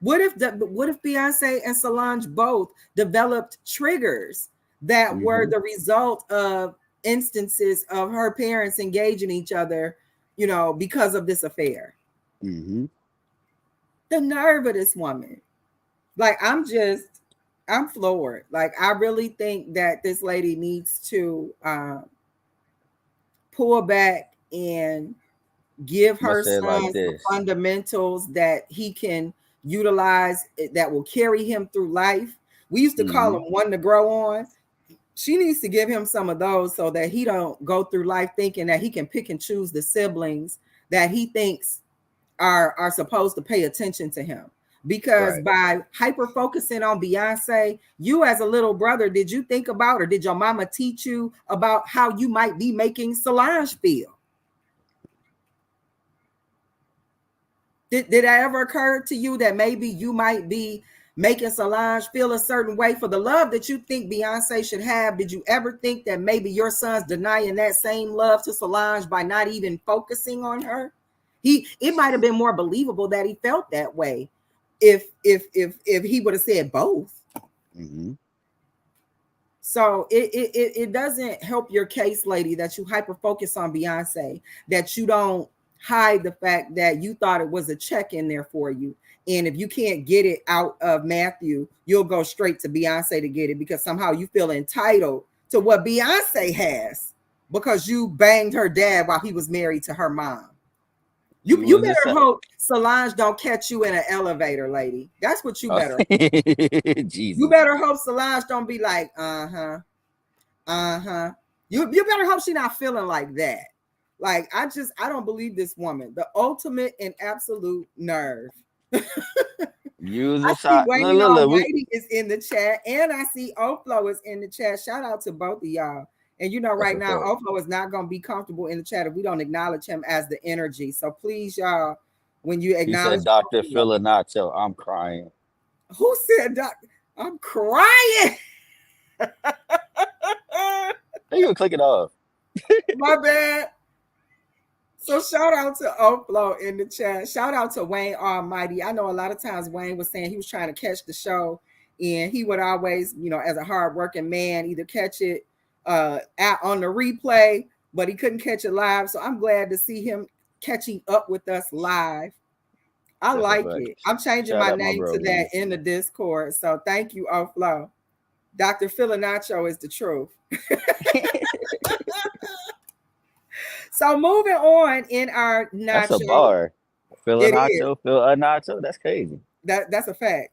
What if Beyonce and Solange both developed triggers that were Mm-hmm. the result of instances of her parents engaging each other, because of this affair? Mm-hmm. The nerve of this woman. Like, I'm floored. Like, I really think that this lady needs to pull back and give I'm gonna her say it like son some this. fundamentals that he can utilize that will carry him through life. We used to call Mm-hmm. him one to grow on. She needs to give him some of those so that he don't go through life thinking that he can pick and choose the siblings that he thinks are supposed to pay attention to him. Because Right. by hyper focusing on Beyonce, you as a little brother, did you think about, or did your mama teach you about how you might be making Solange feel? Did that ever occur to you that maybe you might be making Solange feel a certain way for the love that you think Beyonce should have? Did you ever think that maybe your son's denying that same love to Solange by not even focusing on her? It might have been more believable that he felt that way if he would have said both. Mm-hmm. So it doesn't help your case, lady, that you hyper focus on Beyonce, that you don't hide the fact that you thought it was a check in there for you. And if you can't get it out of Matthew, you'll go straight to Beyonce to get it because somehow you feel entitled to what Beyonce has because you banged her dad while he was married to her mom. You You was the better same. hope Solange don't catch you in an elevator, lady. That's what you Oh, better. You Jesus. better hope Solange don't be like, uh-huh. You better hope she not feeling like that. Like, I don't believe this woman. The ultimate and absolute nerve. Use I a see shot. Look, Waiting look, on look. We Waiting is in the chat, and I see Oflo is in the chat. Shout out to both of y'all. And you know, that's right what's now, up. Oflo is not going to be comfortable in the chat if we don't acknowledge him as the energy. So please, y'all, when you He acknowledge said, Dr. Oflo, Fibonacci, I'm crying. who said, Doc? I'm crying. How you gonna click it off? My bad. So shout out to Oflo in the chat. Shout out to Wayne Almighty. I know a lot of times Wayne was saying he was trying to catch the show, and he would always, as a hardworking man, either catch it out on the replay, but he couldn't catch it live. So I'm glad to see him catching up with us live. I That's a like fact. it. I'm changing Shout my out my name bro, to that man. in the Discord. So thank you, Oflo. Dr. Fibonacci is the truth. So moving on in our That's a nacho, bar. Fill a it is. nacho, fill a nacho. That's crazy. That's a fact.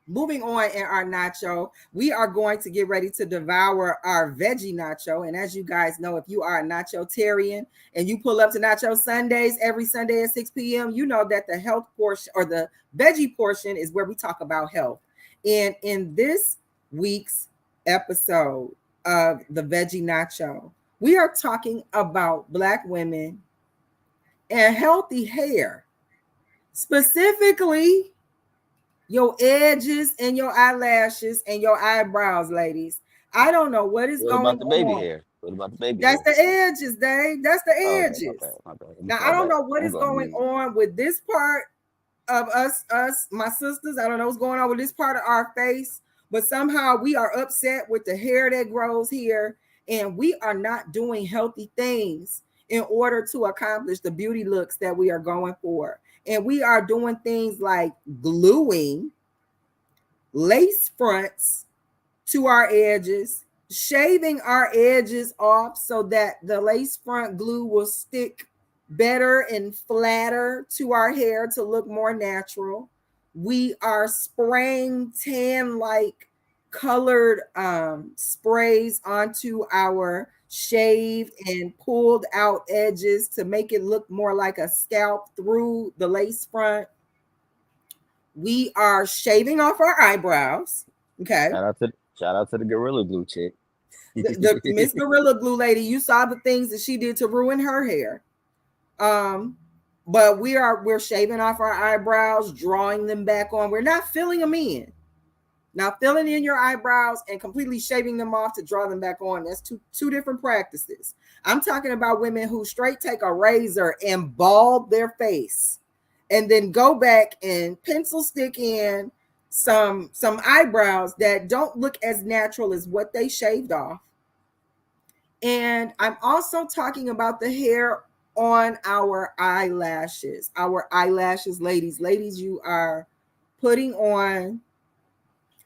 Moving on in our nacho, we are going to get ready to devour our veggie nacho. And as you guys know, if you are a nachotarian and you pull up to Nacho Sundays every Sunday at 6 p.m., you know that the health portion or the veggie portion is where we talk about health. And in this week's episode of the veggie nacho, we are talking about Black women and healthy hair, specifically your edges and your eyelashes and your eyebrows, ladies. I don't know what is What going about the baby on. hair? What about the baby That's hair? the edges, Dave. That's the Oh, okay, my edges. bad, my bad. Let me Now I fall don't back. know what I'm is going going mute. on with this part of us, my sisters. I don't know what's going on with this part of our face, but somehow we are upset with the hair that grows here, and we are not doing healthy things in order to accomplish the beauty looks that we are going for. And we are doing things like gluing lace fronts to our edges, shaving our edges off so that the lace front glue will stick better and flatter to our hair to look more natural. We are spraying tan like colored sprays onto our shaved and pulled out edges to make it look more like a scalp through the lace front. We are shaving off our eyebrows. Okay. Shout out to the Gorilla Glue chick. The Miss Gorilla Glue lady, you saw the things that she did to ruin her hair. But we're shaving off our eyebrows, drawing them back on. We're not filling them in. Now, filling in your eyebrows and completely shaving them off to draw them back on, that's two different practices. I'm talking about women who straight take a razor and bald their face and then go back and pencil stick in some eyebrows that don't look as natural as what they shaved off. And I'm also talking about the hair on our eyelashes. Our eyelashes, ladies. Ladies, you are putting on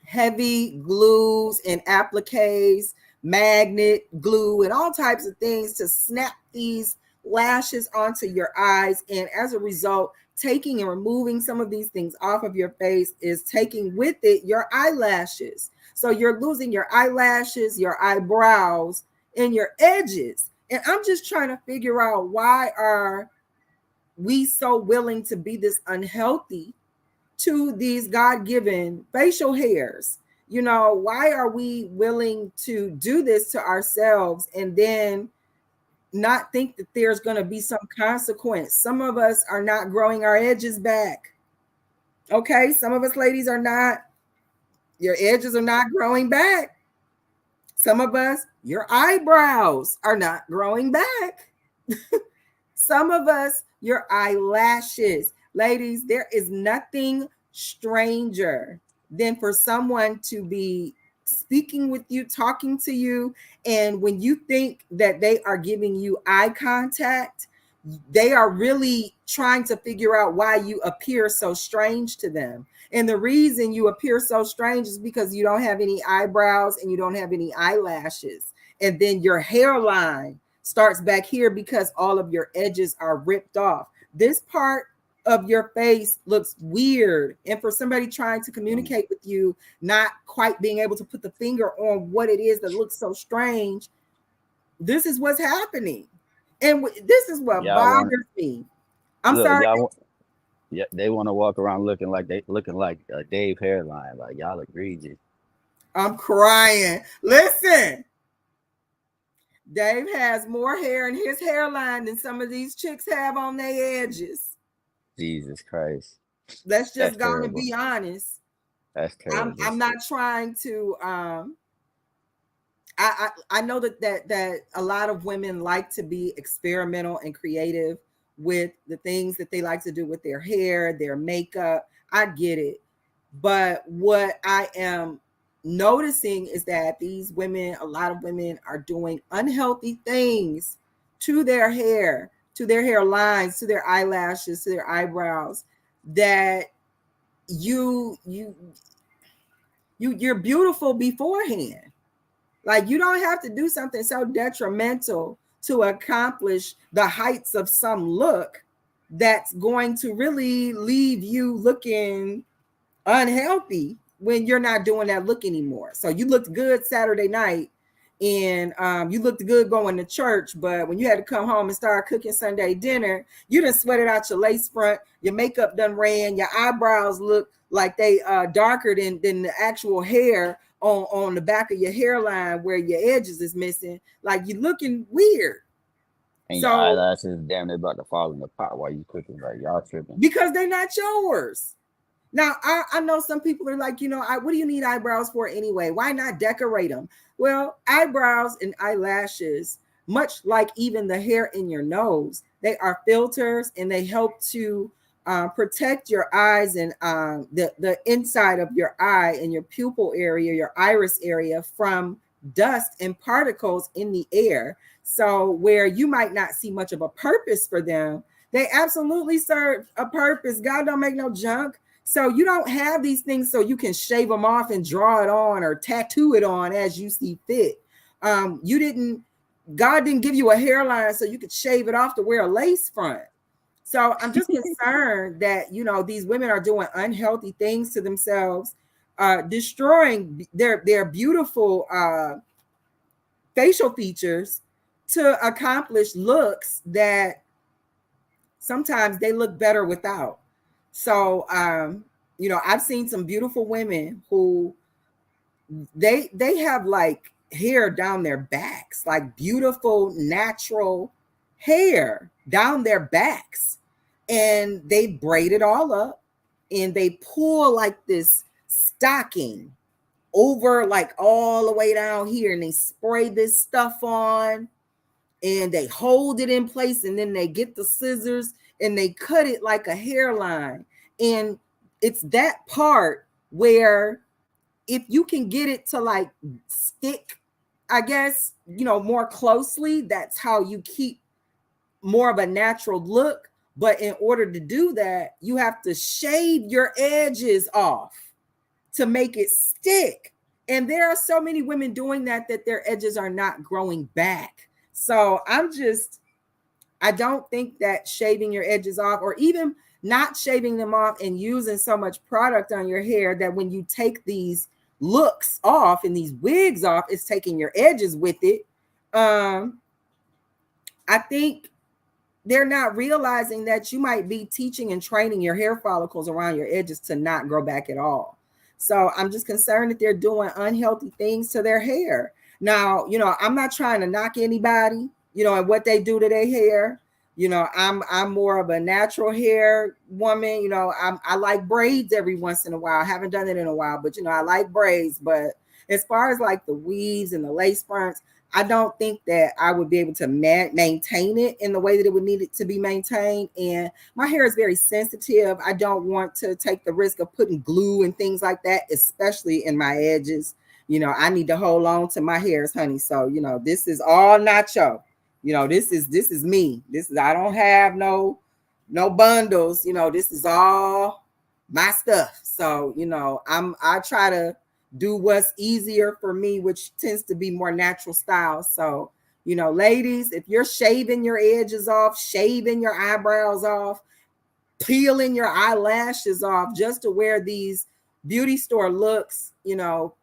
heavy glues and appliques, magnet glue, and all types of things to snap these lashes onto your eyes. And as a result, taking and removing some of these things off of your face is taking with it your eyelashes. So you're losing your eyelashes, your eyebrows, and your edges. And I'm just trying to figure out, why are we so willing to be this unhealthy to these God-given facial hairs? Why are we willing to do this to ourselves and then not think that there's going to be some consequence? Some of us are not growing our edges back. Okay, some of us ladies are not. Your edges are not growing back. Some of us, your eyebrows are not growing back. Some of us, your eyelashes. Ladies, there is nothing stranger than for someone to be speaking with you, talking to you, and when you think that they are giving you eye contact, they are really trying to figure out why you appear so strange to them. And the reason you appear so strange is because you don't have any eyebrows and you don't have any eyelashes. And then your hairline starts back here because all of your edges are ripped off. this part of your face looks weird. And for somebody trying to communicate with you, not quite being able to put the finger on what it is that looks so strange, this is what's happening. And this is what Y'all want bothers me. I'm look, sorry. yeah, they want to walk around looking like a Dave hairline. Like y'all egregious. I'm crying. Listen, Dave has more hair in his hairline than some of these chicks have on their edges. Jesus Christ. Let's That's just go and terrible. be honest. That's terrible. I'm not trying to I know that a lot of women like to be experimental and creative with the things that they like to do with their hair, their makeup. I get it. But what I am noticing is that these women, a lot of women are doing unhealthy things to their hair, to their hairlines, to their eyelashes, to their eyebrows, that you're beautiful beforehand. Like, you don't have to do something so detrimental to accomplish the heights of some look that's going to really leave you looking unhealthy when you're not doing that look anymore. So you looked good Saturday night, and you looked good going to church, but when you had to come home and start cooking Sunday dinner, you done sweated out your lace front, your makeup done ran, your eyebrows look like they darker than the actual hair on the back of your hairline where your edges is missing. Like, you're looking weird. And your So eyelashes damn near about to fall in the pot while you cooking. Like y'all tripping. because they're not yours. Now, I know some people are like, what do you need eyebrows for anyway? Why not decorate them? Well, eyebrows and eyelashes, much like even the hair in your nose, they are filters, and they help to protect your eyes and the inside of your eye and your pupil area, your iris area, from dust and particles in the air. So where you might not see much of a purpose for them, they absolutely serve a purpose. God don't make no junk. So you don't have these things so you can shave them off and draw it on or tattoo it on as you see fit. God didn't give you a hairline so you could shave it off to wear a lace front. So I'm just concerned that, these women are doing unhealthy things to themselves, destroying their beautiful facial features to accomplish looks that sometimes they look better without. So, I've seen some beautiful women who they have like hair down their backs, like beautiful natural hair down their backs, and they braid it all up and they pull like this stocking over like all the way down here, and they spray this stuff on and they hold it in place, and then they get the scissors and they cut it like a hairline. And it's that part where if you can get it to like stick, I guess, more closely, that's how you keep more of a natural look. But in order to do that, you have to shave your edges off to make it stick. And there are so many women doing that their edges are not growing back. So I don't think that shaving your edges off, or even not shaving them off and using so much product on your hair that when you take these looks off and these wigs off, it's taking your edges with it. I think they're not realizing that you might be teaching and training your hair follicles around your edges to not grow back at all. So I'm just concerned that they're doing unhealthy things to their hair. Now, I'm not trying to knock anybody, and what they do to their hair. I'm more of a natural hair woman. I like braids every once in a while. I haven't done it in a while, but I like braids. But as far as like the weaves and the lace fronts, I don't think that I would be able to maintain it in the way that it would need it to be maintained. And my hair is very sensitive. I don't want to take the risk of putting glue and things like that, especially in my edges. I need to hold on to my hairs, honey. So, this is all Nacho. This is me. I don't have no bundles. This is all my stuff. So, I try to do what's easier for me, which tends to be more natural style. So, Ladies, if you're shaving your edges off, shaving your eyebrows off, peeling your eyelashes off just to wear these beauty store looks,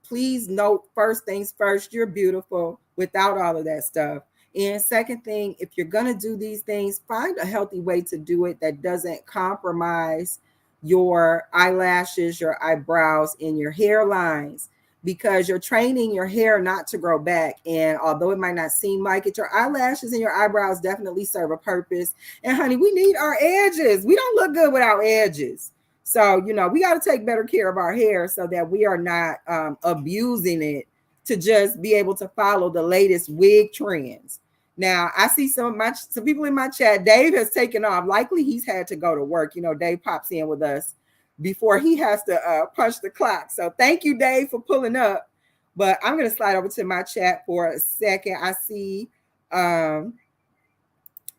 please note, first things first, you're beautiful without all of that stuff. And second thing, if you're going to do these things, find a healthy way to do it that doesn't compromise your eyelashes, your eyebrows, and your hairlines, because you're training your hair not to grow back. And although it might not seem like it, your eyelashes and your eyebrows definitely serve a purpose. And honey, we need our edges. We don't look good without edges. So, we got to take better care of our hair so that we are not abusing it to just be able to follow the latest wig trends. Now, I see some people in my chat. Dave has taken off. Likely he's had to go to work. Dave pops in with us before he has to punch the clock. So thank you, Dave, for pulling up. But I'm going to slide over to my chat for a second. I see I'm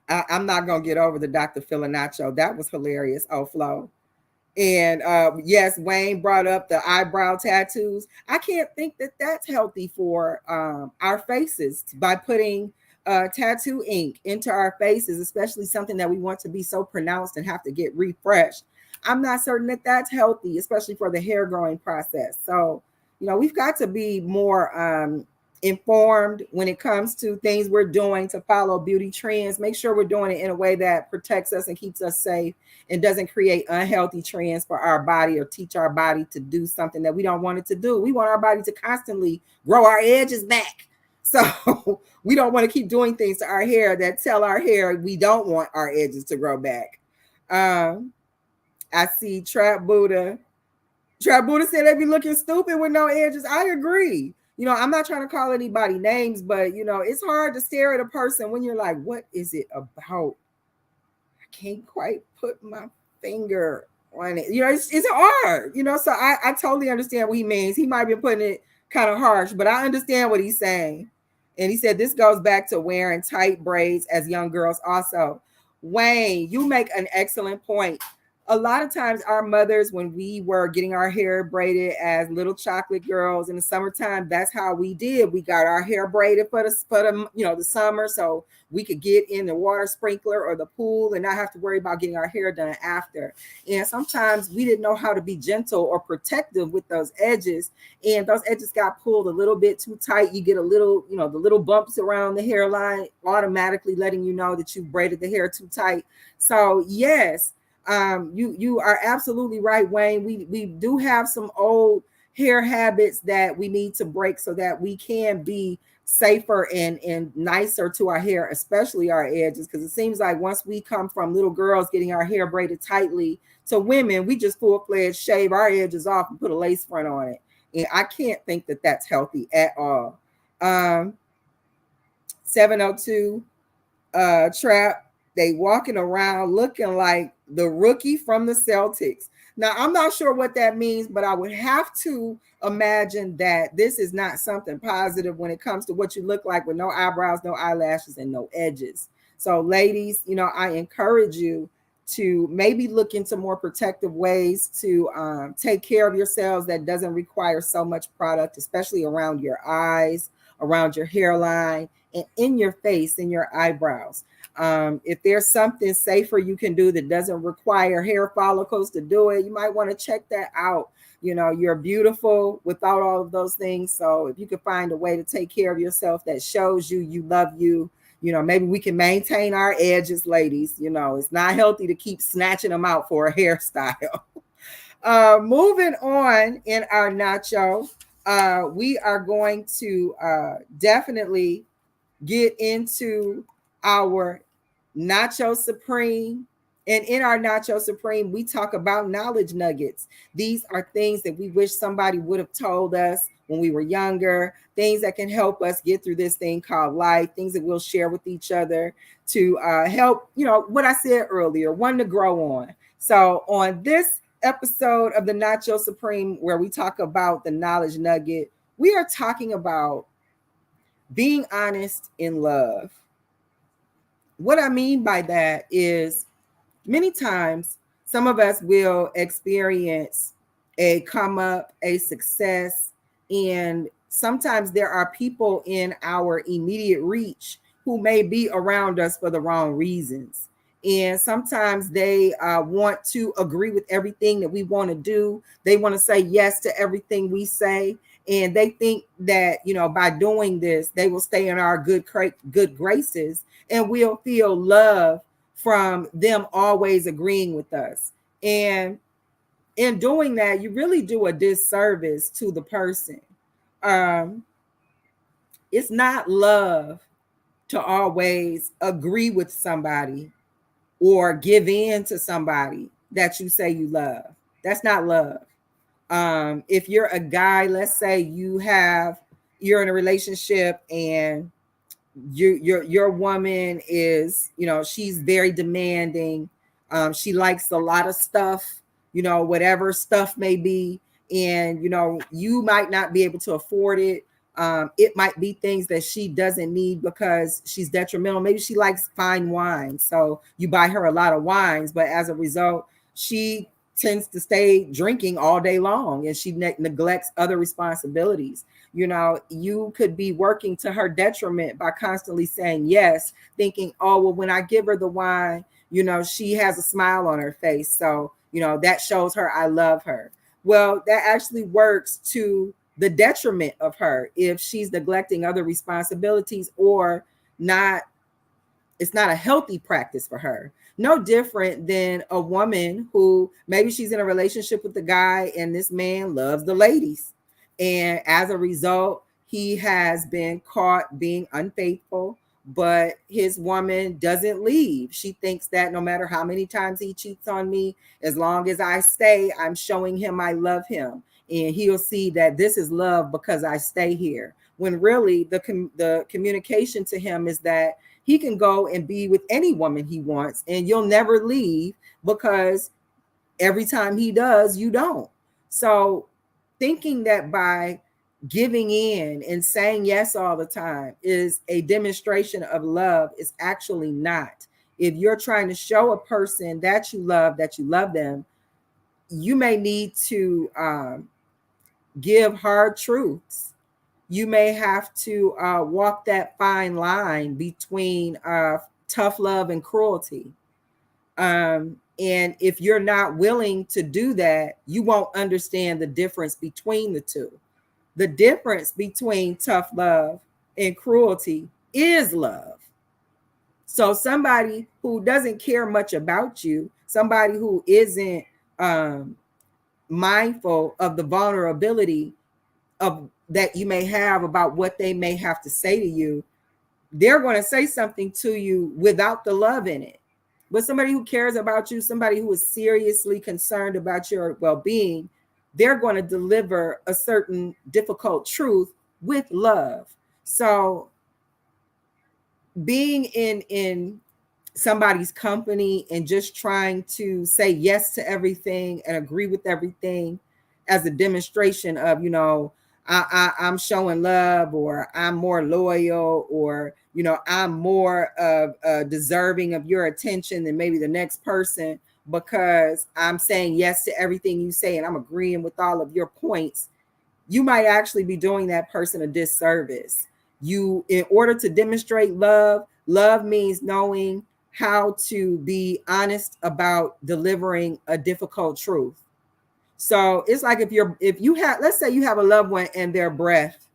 not going to get over the Dr. Fibonacci. That was hilarious. Oh, Flo. And yes, Wayne brought up the eyebrow tattoos. I can't think that that's healthy for our faces by putting tattoo ink into our faces, especially something that we want to be so pronounced and have to get refreshed. I'm not certain that that's healthy, especially for the hair growing process. So, we've got to be more informed when it comes to things we're doing to follow beauty trends. Make sure we're doing it in a way that protects us and keeps us safe and doesn't create unhealthy trends for our body or teach our body to do something that we don't want it to do. We want our body to constantly grow our edges back. So we don't want to keep doing things to our hair that tell our hair we don't want our edges to grow back. I see Trap Buddha. Trap Buddha said they be looking stupid with no edges. I agree. I'm not trying to call anybody names, but it's hard to stare at a person when you're like, what is it about? I can't quite put my finger on it. It's hard, so I totally understand what he means. He might be putting it kind of harsh, but I understand what he's saying. And he said this goes back to wearing tight braids as young girls also. Wayne, you make an excellent point. A lot of times our mothers, when we were getting our hair braided as little chocolate girls in the summertime, that's how we did. We got our hair braided for the summer, so we could get in the water sprinkler or the pool and not have to worry about getting our hair done after. And sometimes we didn't know how to be gentle or protective with those edges, and those edges got pulled a little bit too tight. You get a little, the little bumps around the hairline automatically letting you know that you braided the hair too tight. So yes, you are absolutely right, Wayne. We do have some old hair habits that we need to break so that we can be safer and nicer to our hair, especially our edges, because it seems like once we come from little girls getting our hair braided tightly to women, we just full-fledged shave our edges off and put a lace front on it. And I can't think that that's healthy at all. 702 Trap, they walking around looking like the rookie from the Celtics. Now, I'm not sure what that means, but I would have to imagine that this is not something positive when it comes to what you look like with no eyebrows, no eyelashes, and no edges. So, ladies, I encourage you to maybe look into more protective ways to take care of yourselves that doesn't require so much product, especially around your eyes, around your hairline, and in your face, in your eyebrows. If there's something safer you can do that doesn't require hair follicles to do it, you might want to check that out. You're beautiful without all of those things. So if you can find a way to take care of yourself that shows you love you, maybe we can maintain our edges, ladies. It's not healthy to keep snatching them out for a hairstyle. Moving on in our Nacho, we are going to definitely get into our Nacho Supreme. And in our Nacho Supreme, we talk about knowledge nuggets. These are things that we wish somebody would have told us when we were younger, things that can help us get through this thing called life, things that we'll share with each other to help, what I said earlier, one to grow on. So on this episode of the Nacho Supreme, where we talk about the knowledge nugget, we are talking about being honest in love. What I mean by that is many times some of us will experience a come up, a success, and sometimes there are people in our immediate reach who may be around us for the wrong reasons. And sometimes they want to agree with everything that we want to do. They want to say yes to everything we say. And they think that, by doing this, they will stay in our good graces, and we'll feel love from them always agreeing with us. And in doing that, you really do a disservice to the person. Um, it's not love to always agree with somebody or give in to somebody that you say you love. That's not love. If you're a guy, let's say you're in a relationship and your woman is, she's very demanding. She likes a lot of stuff, whatever stuff may be, and you might not be able to afford it. It might be things that she doesn't need because she's detrimental. Maybe she likes fine wine, so you buy her a lot of wines, but as a result, she tends to stay drinking all day long, and she neglects other responsibilities. You could be working to her detriment by constantly saying yes, thinking, oh, well, when I give her the wine, she has a smile on her face, so that shows her I love her. Well, that actually works to the detriment of her if she's neglecting other responsibilities or not. It's not a healthy practice for her. No different than a woman who maybe she's in a relationship with the guy and this man loves the ladies. And as a result, he has been caught being unfaithful, but his woman doesn't leave. She thinks that no matter how many times he cheats on me, as long as I stay, I'm showing him I love him. And he'll see that this is love because I stay here. When really the communication to him is that he can go and be with any woman he wants and you'll never leave, because every time he does, you don't. So thinking that by giving in and saying yes all the time is a demonstration of love is actually not. If you're trying to show a person that you love them, you may need to give hard truths. You may have to walk that fine line between tough love and cruelty. And if you're not willing to do that, you won't understand the difference between the two. The difference between tough love and cruelty is love. So somebody who doesn't care much about you, somebody who isn't mindful of the vulnerability of that you may have about what they may have to say to you, they're going to say something to you without the love in it. But somebody who cares about you, somebody who is seriously concerned about your well-being, they're going to deliver a certain difficult truth with love. So being in somebody's company and just trying to say yes to everything and agree with everything as a demonstration of, I'm showing love, or I'm more loyal, or, I'm more of deserving of your attention than maybe the next person because I'm saying yes to everything you say and I'm agreeing with all of your points. You might actually be doing that person a disservice. In order to demonstrate love means knowing how to be honest about delivering a difficult truth. So it's like if you have, let's say you have a loved one and their breath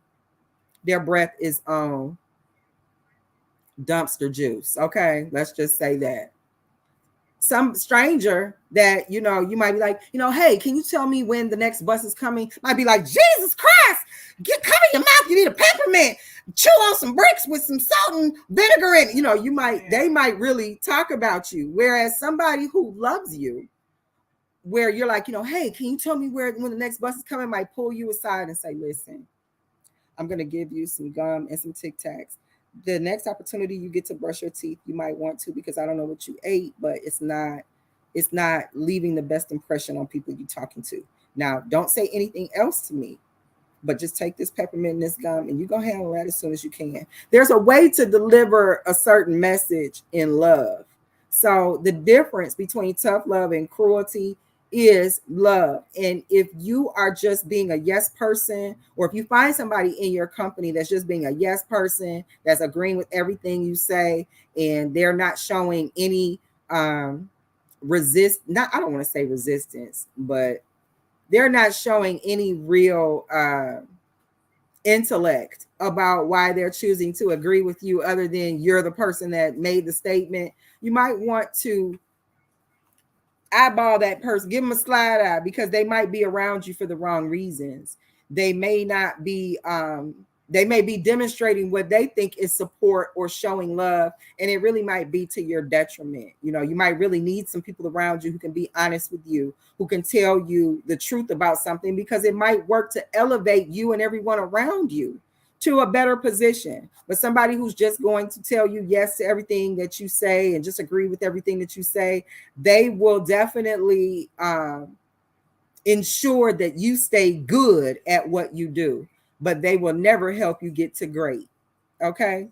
is on dumpster juice. Okay, let's just say that. Some stranger that you might be like, hey, can you tell me when the next bus is coming? Might be like, Jesus Christ, cover your mouth. You need a peppermint. Chew on some bricks with some salt and vinegar in it. They might really talk about you. Whereas somebody who loves you, where you're like, hey, can you tell me when the next bus is coming? Might pull you aside and say, listen, I'm going to give you some gum and some Tic Tacs. The next opportunity you get to brush your teeth, you might want to, because I don't know what you ate, but it's not leaving the best impression on people you're talking to. Now, don't say anything else to me, but just take this peppermint and this gum and you're going to handle that as soon as you can. There's a way to deliver a certain message in love. So the difference between tough love and cruelty is love. And if you are just being a yes person, or if you find somebody in your company that's just being a yes person, that's agreeing with everything you say, and they're not showing any I don't want to say resistance, but they're not showing any real intellect about why they're choosing to agree with you, other than you're the person that made the statement, you might want to eyeball that person, give them a slide eye, because they might be around you for the wrong reasons. They may not be they may be demonstrating what they think is support or showing love, and it really might be to your detriment. You know, you might really need some people around you who can be honest with you, who can tell you the truth about something, because it might work to elevate you and everyone around you to a better position. But somebody who's just going to tell you yes to everything that you say and just agree with everything that you say, they will definitely ensure that you stay good at what you do, but they will never help you get to great. Okay.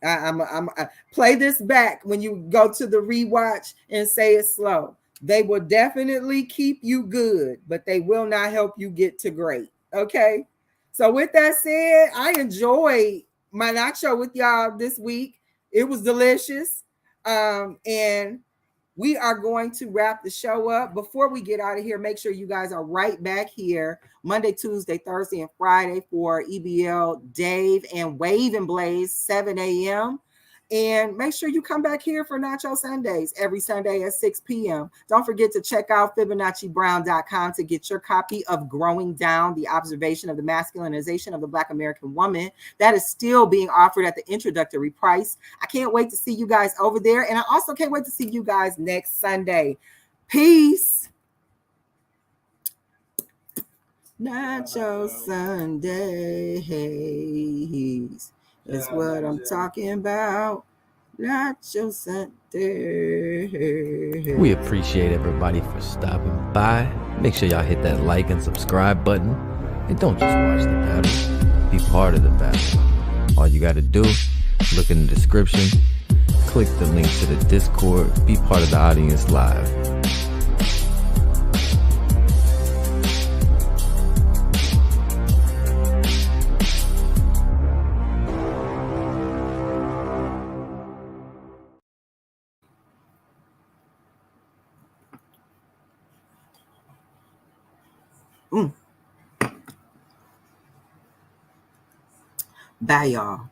I play this back when you go to the rewatch and say it slow. They will definitely keep you good, but they will not help you get to great. Okay. So with that said, I enjoyed my nacho with y'all this week. It was delicious. And we are going to wrap the show up. Before we get out of here, make sure you guys are right back here Monday, Tuesday, Thursday, and Friday for EBL Dave and Wave and Blaze, 7 a.m. And make sure you come back here for Nacho Sundays every Sunday at 6 p.m. Don't forget to check out FibonacciBrown.com to get your copy of Growing Down, the Observation of the Masculinization of the Black American Woman. That is still being offered at the introductory price. I can't wait to see you guys over there. And I also can't wait to see you guys next Sunday. Peace. Nacho Sundays. That's what I'm talking about. Nacho Sundays. We appreciate everybody for stopping by. Make sure y'all hit that like and subscribe button. And don't just watch the battle. Be part of the battle. All you got to do, look in the description, click the link to the Discord, be part of the audience live. Bye, y'all.